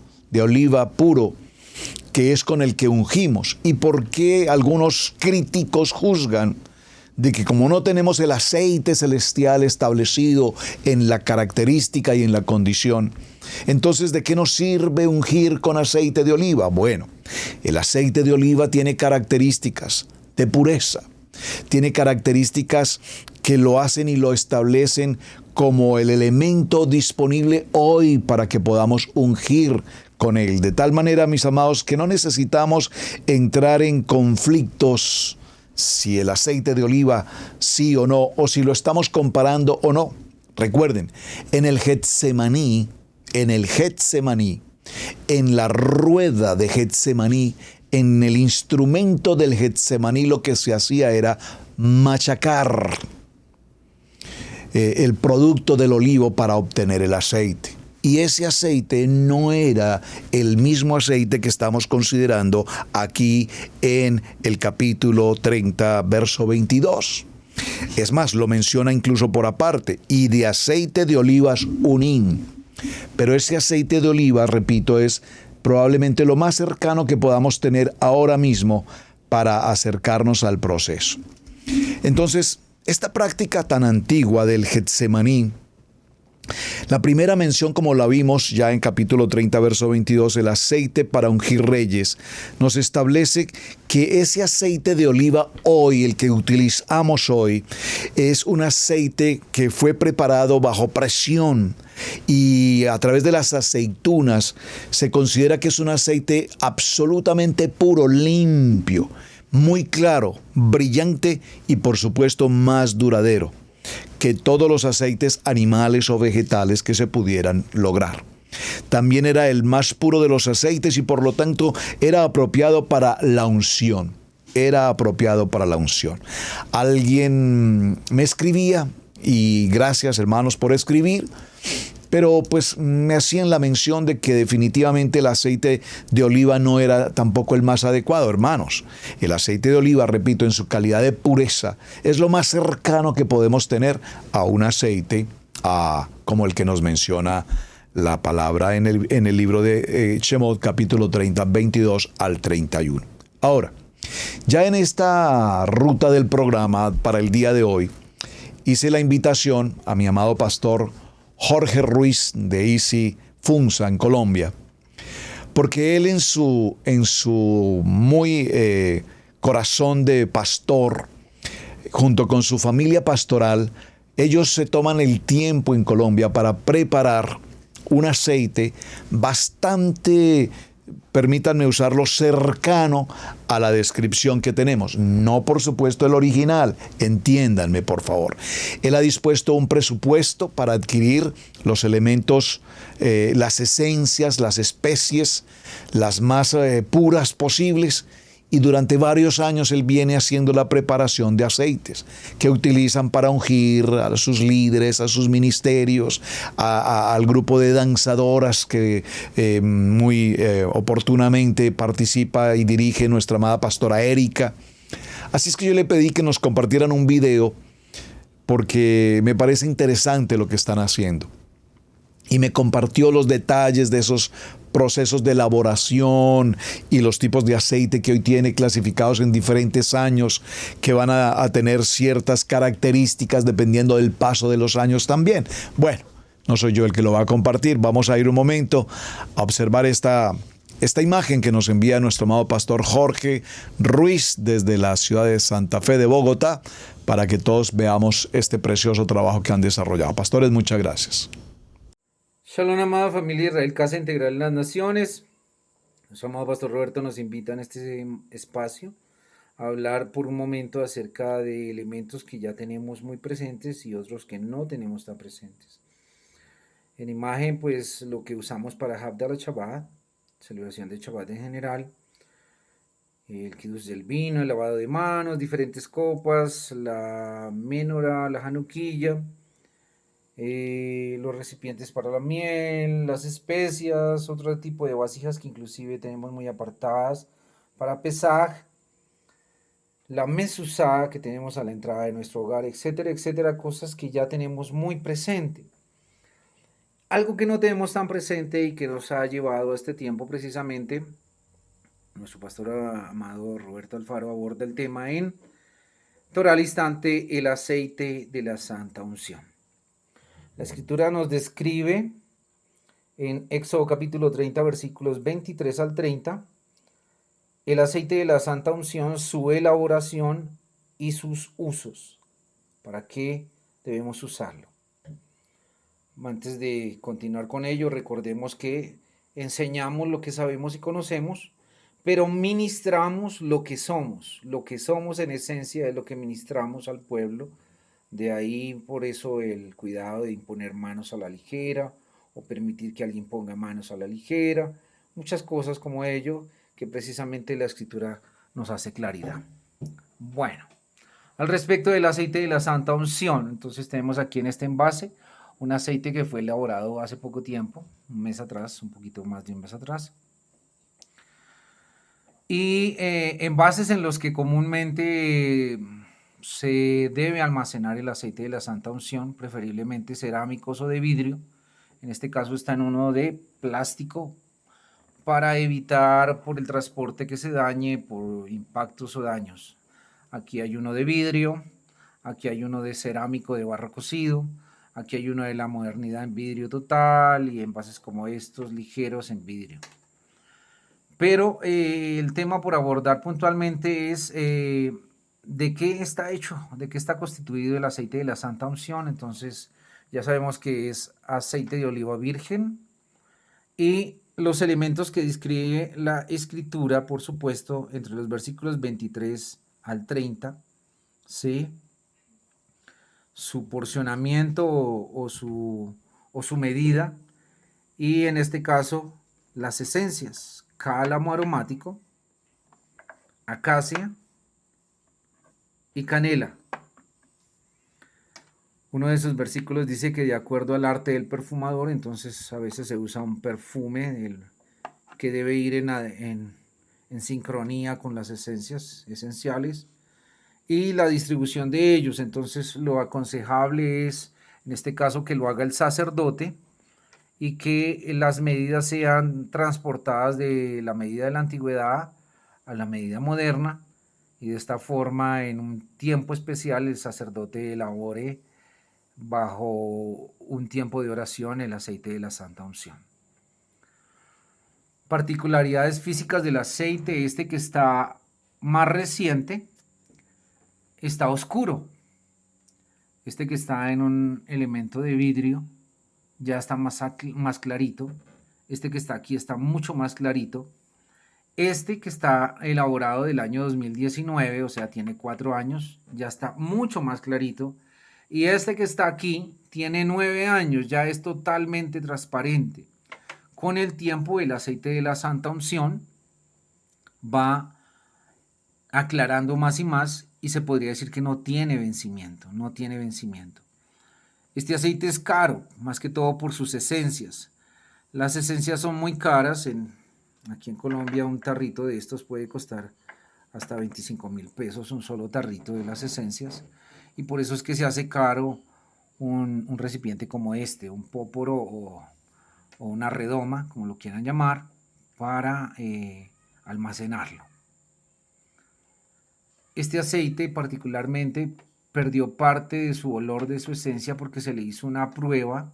S2: que es con el que ungimos. ¿Y por qué algunos críticos juzgan de que como no tenemos el aceite celestial establecido en la característica y en la condición, entonces ¿de qué nos sirve ungir con aceite de oliva? Bueno, el aceite de oliva tiene características de pureza, tiene características que lo hacen y lo establecen como el elemento disponible hoy para que podamos ungir con él. De tal manera, mis amados, que no necesitamos entrar en conflictos si el aceite de oliva sí o no, o si lo estamos comparando o no. Recuerden, en el Getsemaní, en la rueda de Getsemaní, en el instrumento del Getsemaní, lo que se hacía era machacar el producto del olivo para obtener el aceite. Y ese aceite no era el mismo aceite que estamos considerando aquí en el capítulo 30, verso 22. Es más, lo menciona incluso por aparte, y de aceite de olivas 1 hin. Pero ese aceite de oliva, repito, es probablemente lo más cercano que podamos tener ahora mismo para acercarnos al proceso. Entonces, esta práctica tan antigua del Getsemaní, la primera mención, como la vimos ya en capítulo 30, verso 22, el aceite para ungir reyes, nos establece que ese aceite de oliva hoy, el que utilizamos hoy, es un aceite que fue preparado bajo presión y a través de las aceitunas se considera que es un aceite absolutamente puro, limpio, muy claro, brillante y por supuesto más duradero que todos los aceites animales o vegetales que se pudieran lograr. También era el más puro de los aceites y por lo tanto era apropiado para la unción. Alguien me escribía, y gracias hermanos por escribir, pero pues me hacían la mención de que definitivamente el aceite de oliva no era tampoco el más adecuado. Hermanos, el aceite de oliva, repito, en su calidad de pureza, es lo más cercano que podemos tener a un aceite como el que nos menciona la palabra en el libro de Shemot, capítulo 30, 22 al 31. Ahora, ya en esta ruta del programa para el día de hoy, hice la invitación a mi amado pastor Jorge Ruiz de Easy Funza en Colombia, porque él en su muy corazón de pastor, junto con su familia pastoral, ellos se toman el tiempo en Colombia para preparar un aceite bastante permítanme usarlo cercano a la descripción que tenemos. No, por supuesto, el original. Entiéndanme, por favor. Él ha dispuesto un presupuesto para adquirir los elementos, las esencias, las especies, las más puras posibles. Y durante varios años él viene haciendo la preparación de aceites que utilizan para ungir a sus líderes, a sus ministerios, al grupo de danzadoras que muy oportunamente participa y dirige nuestra amada pastora Erika. Así es que yo le pedí que nos compartieran un video porque me parece interesante lo que están haciendo. Y me compartió los detalles de esos procesos de elaboración y los tipos de aceite que hoy tiene clasificados en diferentes años que van a tener ciertas características dependiendo del paso de los años también. Bueno, no soy yo el que lo va a compartir. Vamos a ir un momento a observar esta imagen que nos envía nuestro amado pastor Jorge Ruiz desde la ciudad de Santa Fe de Bogotá para que todos veamos este precioso trabajo que han desarrollado. Pastores, muchas gracias.
S3: Shalom, amada familia Israel, Casa Integral en las Naciones. Nuestro amado Pastor Roberto nos invita en este espacio a hablar por un momento acerca de elementos que ya tenemos muy presentes y otros que no tenemos tan presentes. En imagen, pues lo que usamos para Havdalah Shabbat, celebración de Shabbat en general, el kiddush del vino, el lavado de manos, diferentes copas, la menora, la hanukkilla, los recipientes para la miel, las especias, otro tipo de vasijas que inclusive tenemos muy apartadas para Pesaj, la mezuzá que tenemos a la entrada de nuestro hogar, etcétera, etcétera, cosas que ya tenemos muy presente. Algo que no tenemos tan presente y que nos ha llevado a este tiempo precisamente, nuestro pastor amado Roberto Alfaro aborda el tema en Torah al Instante, el aceite de la Santa Unción. La Escritura nos describe en Éxodo capítulo 30, versículos 23 al 30, el aceite de la Santa Unción, su elaboración y sus usos. ¿Para qué debemos usarlo? Antes de continuar con ello, recordemos que enseñamos lo que sabemos y conocemos, pero ministramos lo que somos. Lo que somos en esencia es lo que ministramos al pueblo. De ahí por eso el cuidado de imponer manos a la ligera o permitir que alguien ponga manos a la ligera, muchas cosas como ello que precisamente la Escritura nos hace claridad. Bueno, al respecto del aceite de la Santa Unción, entonces tenemos aquí en este envase un aceite que fue elaborado hace poco tiempo, un mes atrás, un poquito más de un mes atrás, y envases en los que comúnmente se debe almacenar el aceite de la Santa Unción, preferiblemente cerámicos o de vidrio. En este caso está en uno de plástico para evitar por el transporte que se dañe por impactos o daños. Aquí hay uno de vidrio, aquí hay uno de cerámico de barro cocido, aquí hay uno de la modernidad en vidrio total y envases como estos ligeros en vidrio. Pero el tema por abordar puntualmente es de qué está hecho, de qué está constituido el aceite de la Santa Unción. Entonces ya sabemos que es aceite de oliva virgen y los elementos que describe la Escritura, por supuesto, entre los versículos 23 al 30, ¿sí? Su porcionamiento o su medida, y en este caso las esencias: cálamo aromático, acacia y canela. Uno de esos versículos dice que de acuerdo al arte del perfumador, entonces a veces se usa un perfume que debe ir en sincronía con las esencias esenciales y la distribución de ellos. Entonces lo aconsejable es, en este caso, que lo haga el sacerdote y que las medidas sean transportadas de la medida de la antigüedad a la medida moderna, y de esta forma en un tiempo especial el sacerdote elabore bajo un tiempo de oración el aceite de la Santa Unción. Particularidades físicas del aceite: este que está más reciente está oscuro, este que está en un elemento de vidrio ya está más clarito, este que está aquí está mucho más clarito, Este que está elaborado del año 2019, o sea, tiene 4 años, ya está mucho más clarito. Y este que está aquí tiene 9 años, ya es totalmente transparente. Con el tiempo, el aceite de la Santa Unción va aclarando más y más y se podría decir que no tiene vencimiento, no tiene vencimiento. Este aceite es caro, más que todo por sus esencias. Las esencias son muy caras. Aquí en Colombia un tarrito de estos puede costar hasta 25.000 pesos, un solo tarrito de las esencias. Y por eso es que se hace caro un recipiente como este, un póporo o una redoma, como lo quieran llamar, para almacenarlo. Este aceite particularmente perdió parte de su olor, de su esencia, porque se le hizo una prueba,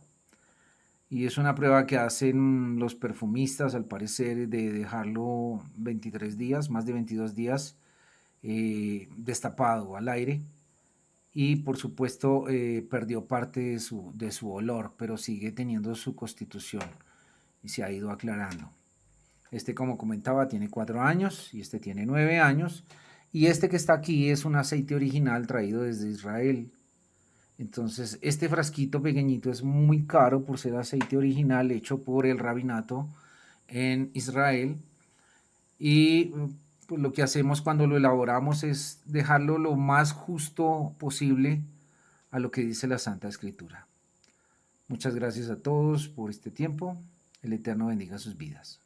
S3: y es una prueba que hacen los perfumistas, al parecer, de dejarlo 23 días, más de 22 días, destapado al aire, y por supuesto perdió parte de su olor, pero sigue teniendo su constitución y se ha ido aclarando. Este, como comentaba, tiene 4 años y este tiene 9 años. Y este que está aquí es un aceite original traído desde Israel. Entonces, este frasquito pequeñito es muy caro por ser aceite original hecho por el rabinato en Israel. Y pues, lo que hacemos cuando lo elaboramos es dejarlo lo más justo posible a lo que dice la Santa Escritura. Muchas gracias a todos por este tiempo. El Eterno bendiga sus vidas.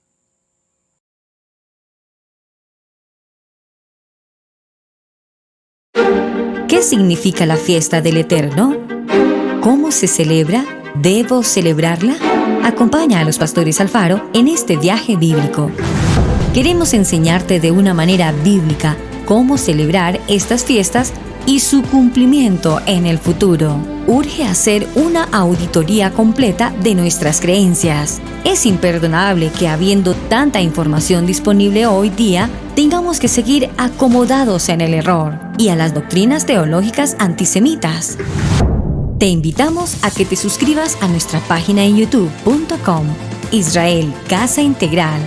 S1: ¿Qué significa la fiesta del Eterno? ¿Cómo se celebra? ¿Debo celebrarla? Acompaña a los pastores Alfaro en este viaje bíblico. Queremos enseñarte de una manera bíblica cómo celebrar estas fiestas y su cumplimiento en el futuro. Urge hacer una auditoría completa de nuestras creencias. Es imperdonable que, habiendo tanta información disponible hoy día, tengamos que seguir acomodados en el error y a las doctrinas teológicas antisemitas. Te invitamos a que te suscribas a nuestra página en youtube.com, Israel Casa Integral.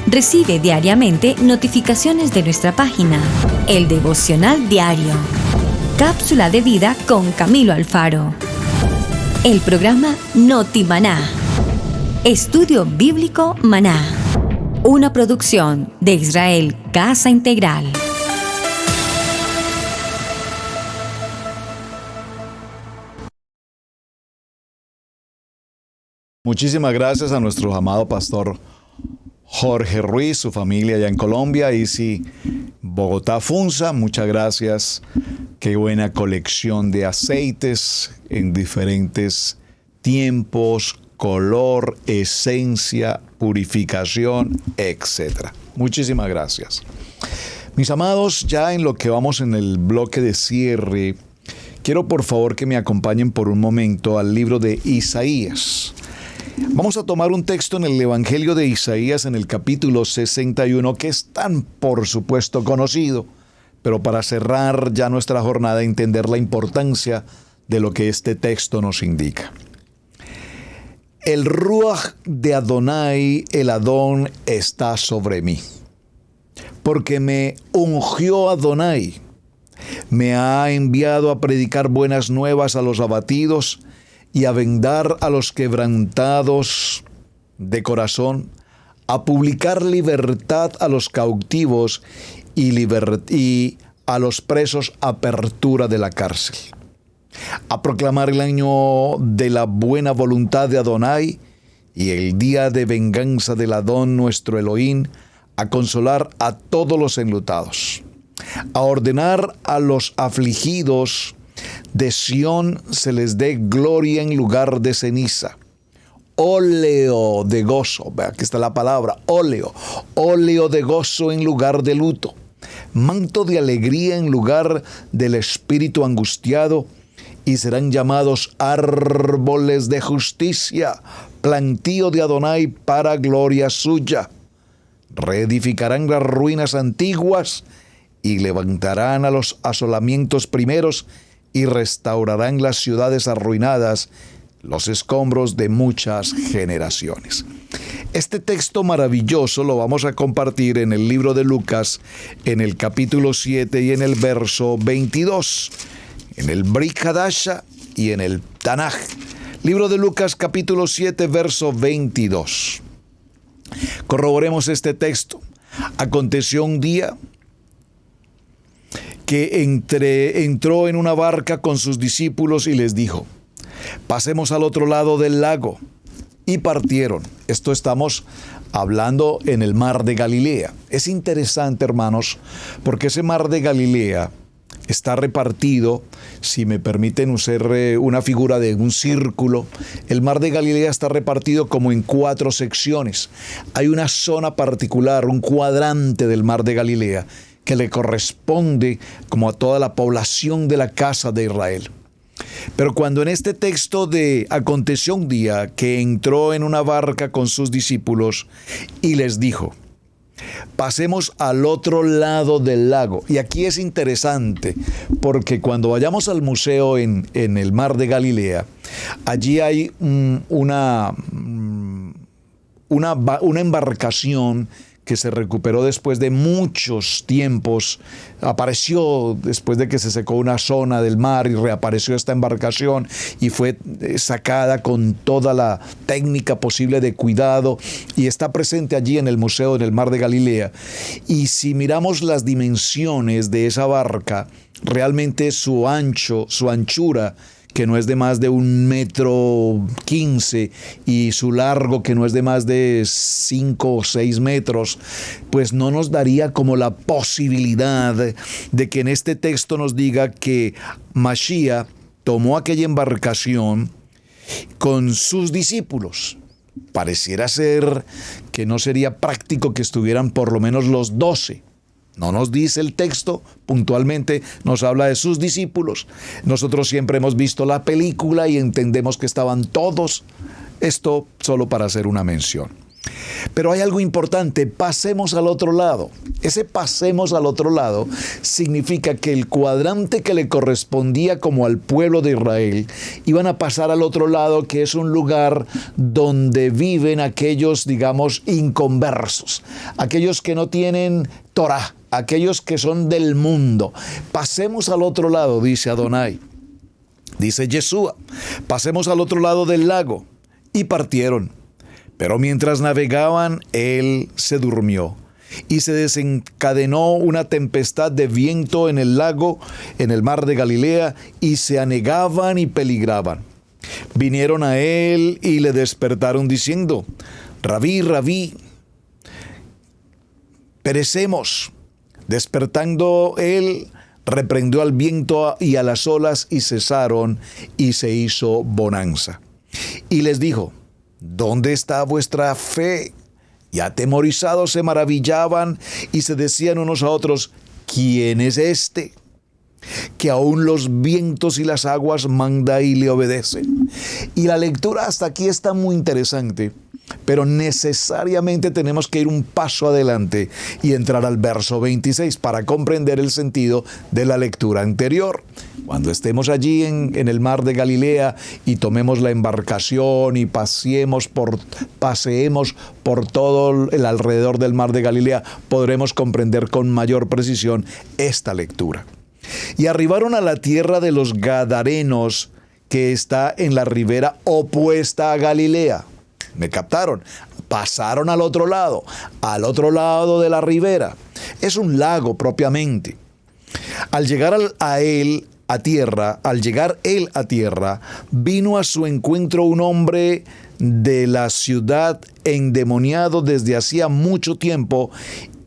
S1: Recibe diariamente notificaciones de nuestra página, el devocional diario, Cápsula de Vida con Camilo Alfaro, el programa Noti Maná, Estudio Bíblico Maná, una producción de Israel Casa Integral.
S2: Muchísimas gracias a nuestro amado pastor Jorge Ruiz, su familia allá en Colombia, Isi Bogotá Funza. Muchas gracias. Qué buena colección de aceites en diferentes tiempos, color, esencia, purificación, etc. Muchísimas gracias. Mis amados, ya en lo que vamos en el bloque de cierre, quiero por favor que me acompañen por un momento al libro de Isaías. Vamos a tomar un texto en el Evangelio de Isaías en el capítulo 61, que es tan, por supuesto, conocido, pero para cerrar ya nuestra jornada, entender la importancia de lo que este texto nos indica. El Ruach de Adonai, el Adón, está sobre mí, porque me ungió Adonai, me ha enviado a predicar buenas nuevas a los abatidos y a vendar a los quebrantados de corazón, a publicar libertad a los cautivos y a los presos apertura de la cárcel, a proclamar el año de la buena voluntad de Adonai y el día de venganza del Adón nuestro Elohim, a consolar a todos los enlutados, a ordenar a los afligidos de Sión se les dé gloria en lugar de ceniza, óleo de gozo, aquí está la palabra, óleo de gozo en lugar de luto, manto de alegría en lugar del espíritu angustiado, y serán llamados árboles de justicia, plantío de Adonai para gloria suya. Reedificarán las ruinas antiguas y levantarán a los asolamientos primeros y restaurarán las ciudades arruinadas, los escombros de muchas generaciones. Este texto maravilloso lo vamos a compartir en el libro de Lucas, en el capítulo 7 y en el verso 22, en el Brit Hadasha y en el Tanaj. Libro de Lucas, capítulo 7, verso 22. Corroboremos este texto. Aconteció un día que entró en una barca con sus discípulos y les dijo: pasemos al otro lado del lago. Y partieron. Esto estamos hablando en el mar de Galilea. Es interesante, hermanos, porque ese mar de Galilea está repartido, si me permiten usar una figura de un círculo, el mar de Galilea está repartido como en 4 secciones. Hay una zona particular, un cuadrante del mar de Galilea, que le corresponde como a toda la población de la casa de Israel. Pero cuando en este texto de aconteció un día que entró en una barca con sus discípulos y les dijo: pasemos al otro lado del lago. Y aquí es interesante porque cuando vayamos al museo en el mar de Galilea, allí hay una embarcación que se recuperó después de muchos tiempos. Apareció después de que se secó una zona del mar y reapareció esta embarcación y fue sacada con toda la técnica posible de cuidado y está presente allí en el museo en el mar de Galilea. Y si miramos las dimensiones de esa barca, realmente su anchura, que no es de más de 1,15 m, y su largo, que no es de más de 5 o 6 metros, pues no nos daría como la posibilidad de que en este texto nos diga que Mashiach tomó aquella embarcación con sus discípulos. Pareciera ser que no sería práctico que estuvieran por lo menos los 12. No nos dice el texto, puntualmente nos habla de sus discípulos. Nosotros siempre hemos visto la película y entendemos que estaban todos. Esto solo para hacer una mención. Pero hay algo importante: pasemos al otro lado. Ese pasemos al otro lado significa que el cuadrante que le correspondía como al pueblo de Israel iban a pasar al otro lado, que es un lugar donde viven aquellos, digamos, inconversos, aquellos que no tienen Torah, aquellos que son del mundo. Pasemos al otro lado, dice Adonai. Dice Yeshua: pasemos al otro lado del lago. Y partieron. Pero mientras navegaban, él se durmió. Y se desencadenó una tempestad de viento en el lago, en el mar de Galilea, y se anegaban y peligraban. Vinieron a él y le despertaron diciendo: Rabí, Rabí, perecemos. Despertando él, reprendió al viento y a las olas, y cesaron, y se hizo bonanza. Y les dijo: ¿dónde está vuestra fe? Y atemorizados se maravillaban y se decían unos a otros: ¿quién es este que aún los vientos y las aguas manda y le obedecen? Y la lectura hasta aquí está muy interesante, pero necesariamente tenemos que ir un paso adelante y entrar al verso 26 para comprender el sentido de la lectura anterior. Cuando estemos allí en el mar de Galilea y tomemos la embarcación y paseemos por todo el alrededor del mar de Galilea, podremos comprender con mayor precisión esta lectura. Y arribaron a la tierra de los Gadarenos, que está en la ribera opuesta a Galilea. ¿Me captaron? Pasaron al otro lado de la ribera. Es un lago propiamente. Al llegar él a tierra, vino a su encuentro un hombre de la ciudad endemoniado desde hacía mucho tiempo,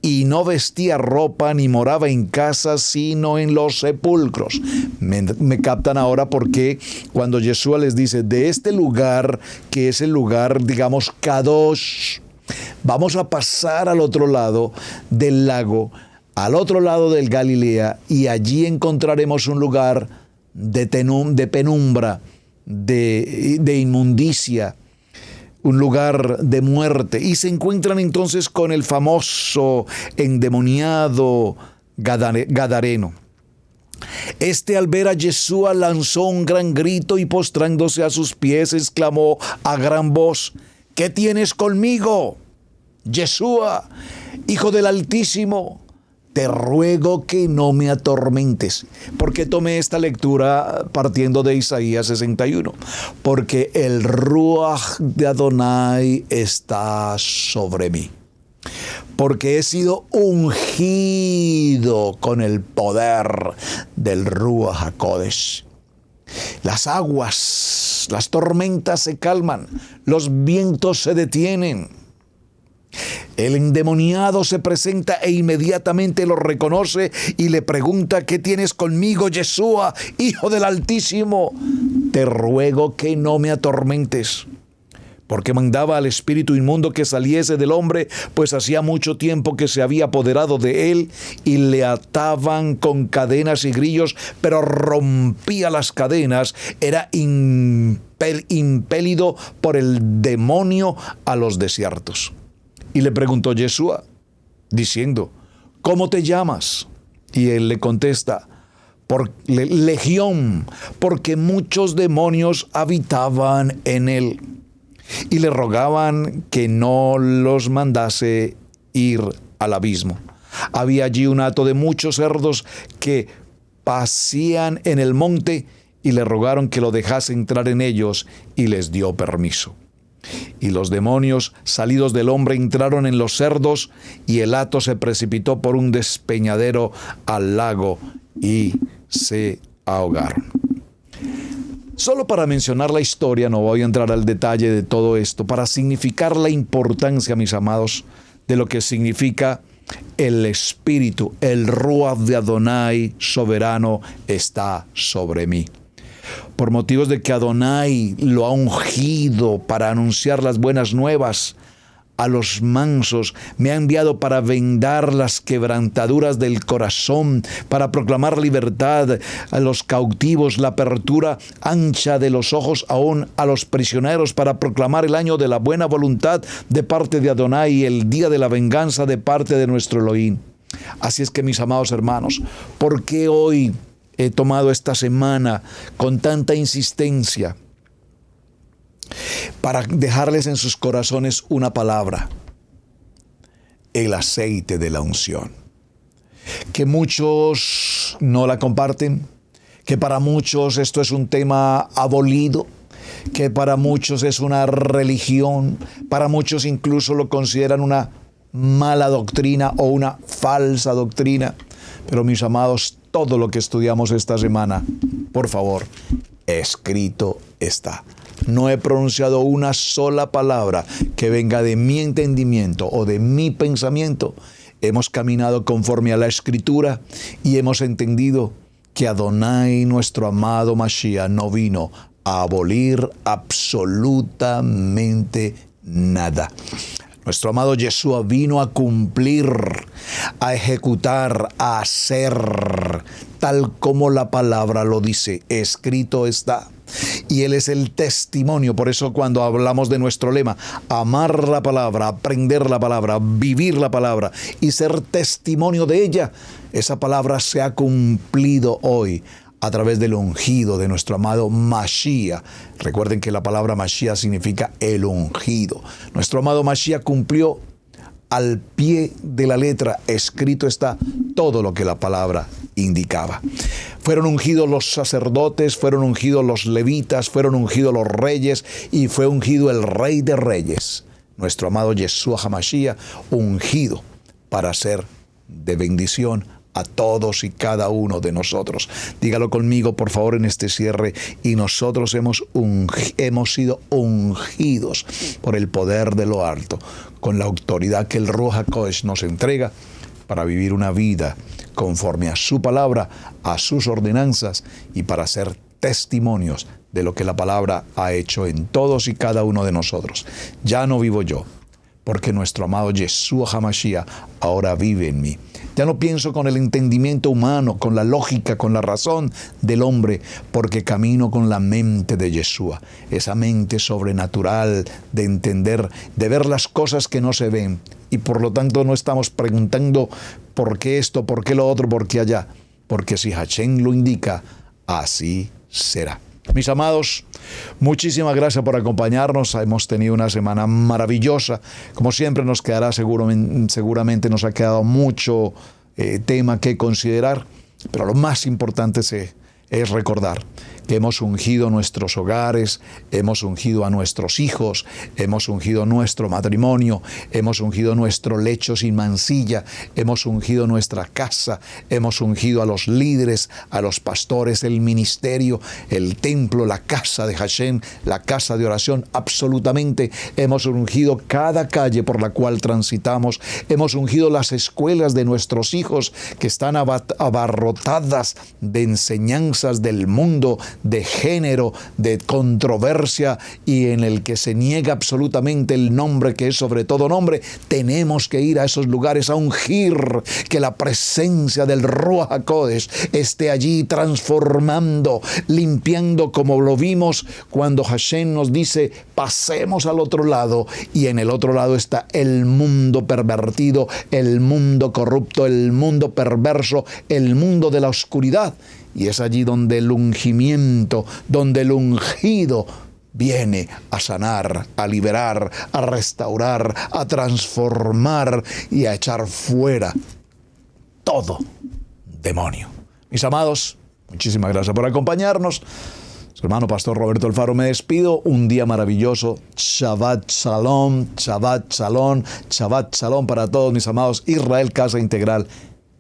S2: y no vestía ropa ni moraba en casas, sino en los sepulcros. Me captan ahora porque cuando Yeshua les dice: de este lugar, que es el lugar, digamos, Kadosh, vamos a pasar al otro lado del lago, al otro lado del Galilea, y allí encontraremos un lugar de penumbra, de inmundicia, un lugar de muerte. Y se encuentran entonces con el famoso endemoniado Gadareno. Este, al ver a Yeshua, lanzó un gran grito y postrándose a sus pies exclamó a gran voz: ¿qué tienes conmigo? Yeshua, Hijo del Altísimo, te ruego que no me atormentes. ¿Por qué tomé esta lectura partiendo de Isaías 61? Porque el Ruaj de Adonai está sobre mí. Porque he sido ungido con el poder del Ruaj HaKodesh. Las aguas, las tormentas se calman, los vientos se detienen. El endemoniado se presenta e inmediatamente lo reconoce y le pregunta: ¿qué tienes conmigo, Yeshua, Hijo del Altísimo? Te ruego que no me atormentes. Porque mandaba al espíritu inmundo que saliese del hombre, pues hacía mucho tiempo que se había apoderado de él, y le ataban con cadenas y grillos, pero rompía las cadenas, era impelido por el demonio a los desiertos. Y le preguntó Yeshua, diciendo: ¿cómo te llamas? Y él le contesta: Legión, porque muchos demonios habitaban en él. Y le rogaban que no los mandase ir al abismo. Había allí un hato de muchos cerdos que pasían en el monte, y le rogaron que lo dejase entrar en ellos, y les dio permiso. Y los demonios salidos del hombre entraron en los cerdos, y el hato se precipitó por un despeñadero al lago, y se ahogaron. Solo para mencionar la historia, no voy a entrar al detalle de todo esto, para significar la importancia, mis amados, de lo que significa el Espíritu, el Ruaj de Adonai soberano está sobre mí. Por motivos de que Adonai lo ha ungido para anunciar las buenas nuevas a los mansos, me ha enviado para vendar las quebrantaduras del corazón, para proclamar libertad a los cautivos, la apertura ancha de los ojos aún a los prisioneros, para proclamar el año de la buena voluntad de parte de Adonai y el día de la venganza de parte de nuestro Elohim. Así es que, mis amados hermanos, ¿por qué hoy he tomado esta semana con tanta insistencia? Para dejarles en sus corazones una palabra: el aceite de la unción. Que muchos no la comparten, que para muchos esto es un tema abolido, que para muchos es una religión, para muchos incluso lo consideran una mala doctrina o una falsa doctrina. Pero, mis amados, todo lo que estudiamos esta semana, por favor, escrito está. No he pronunciado una sola palabra que venga de mi entendimiento o de mi pensamiento. Hemos caminado conforme a la Escritura y hemos entendido que Adonai, nuestro amado Mashiach, no vino a abolir absolutamente nada. Nuestro amado Yeshua vino a cumplir, a ejecutar, a hacer, tal como la palabra lo dice. Escrito está. Y Él es el testimonio. Por eso, cuando hablamos de nuestro lema, amar la palabra, aprender la palabra, vivir la palabra y ser testimonio de ella, esa palabra se ha cumplido hoy a través del ungido de nuestro amado Mashiach. Recuerden que la palabra Mashiach significa el ungido. Nuestro amado Mashiach cumplió al pie de la letra. Escrito está todo lo que la palabra indicaba. Fueron ungidos los sacerdotes, fueron ungidos los levitas, fueron ungidos los reyes, y fue ungido el Rey de Reyes, nuestro amado Yeshua HaMashiach, ungido para ser de bendición a todos y cada uno de nosotros. Dígalo conmigo, por favor, en este cierre: y nosotros hemos sido ungidos por el poder de lo alto, con la autoridad que el Ruaj HaKodesh nos entrega para vivir una vida conforme a su palabra, a sus ordenanzas, y para ser testimonios de lo que la palabra ha hecho en todos y cada uno de nosotros. Ya no vivo yo, porque nuestro amado Yeshua HaMashiach ahora vive en mí. Ya no pienso con el entendimiento humano, con la lógica, con la razón del hombre, porque camino con la mente de Yeshua, esa mente sobrenatural de entender, de ver las cosas que no se ven, y por lo tanto no estamos preguntando por qué esto, por qué lo otro, por qué allá, porque si Hashem lo indica, así será. Mis amados, muchísimas gracias por acompañarnos. Hemos tenido una semana maravillosa. Como siempre nos quedará, seguramente nos ha quedado mucho tema que considerar, pero lo más importante es recordar que hemos ungido nuestros hogares, hemos ungido a nuestros hijos, hemos ungido nuestro matrimonio, hemos ungido nuestro lecho sin mancilla, hemos ungido nuestra casa, hemos ungido a los líderes, a los pastores, el ministerio, el templo, la casa de Hashem, la casa de oración, absolutamente. Hemos ungido cada calle por la cual transitamos, hemos ungido las escuelas de nuestros hijos que están abarrotadas de enseñanzas del mundo, de género, de controversia, y en el que se niega absolutamente el nombre que es sobre todo nombre. Tenemos que ir a esos lugares a ungir, que la presencia del Ruach HaKodesh esté allí transformando, limpiando, como lo vimos cuando Hashem nos dice pasemos al otro lado, y en el otro lado está el mundo pervertido, el mundo corrupto, el mundo perverso, el mundo de la oscuridad. Y es allí donde el ungimiento, donde el ungido viene a sanar, a liberar, a restaurar, a transformar y a echar fuera todo demonio. Mis amados, muchísimas gracias por acompañarnos. Su hermano Pastor Roberto Alfaro me despido. Un día maravilloso. Shabbat Shalom, Shabbat Shalom, Shabbat Shalom para todos mis amados. Israel Casa Integral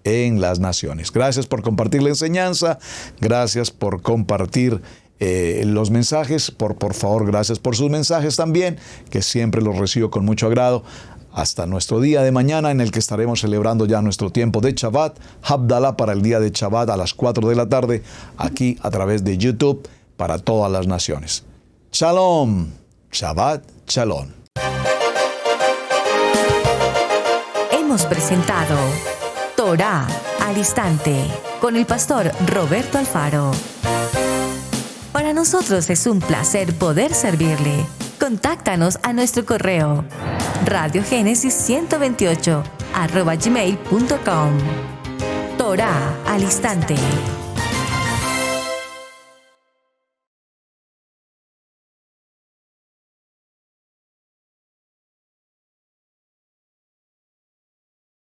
S2: en las naciones. Gracias por compartir la enseñanza, gracias por compartir los mensajes, por favor, gracias por sus mensajes también, que siempre los recibo con mucho agrado. Hasta nuestro día de mañana, en el que estaremos celebrando ya nuestro tiempo de Shabbat, Havdalah para el día de Shabbat a las 4 de la tarde, aquí a través de YouTube para todas las naciones. Shalom, Shabbat, Shalom.
S1: Hemos presentado Torah al Instante con el pastor Roberto Alfaro. Para nosotros es un placer poder servirle. Contáctanos a nuestro correo radiogenesis128@gmail.com. Torah al Instante.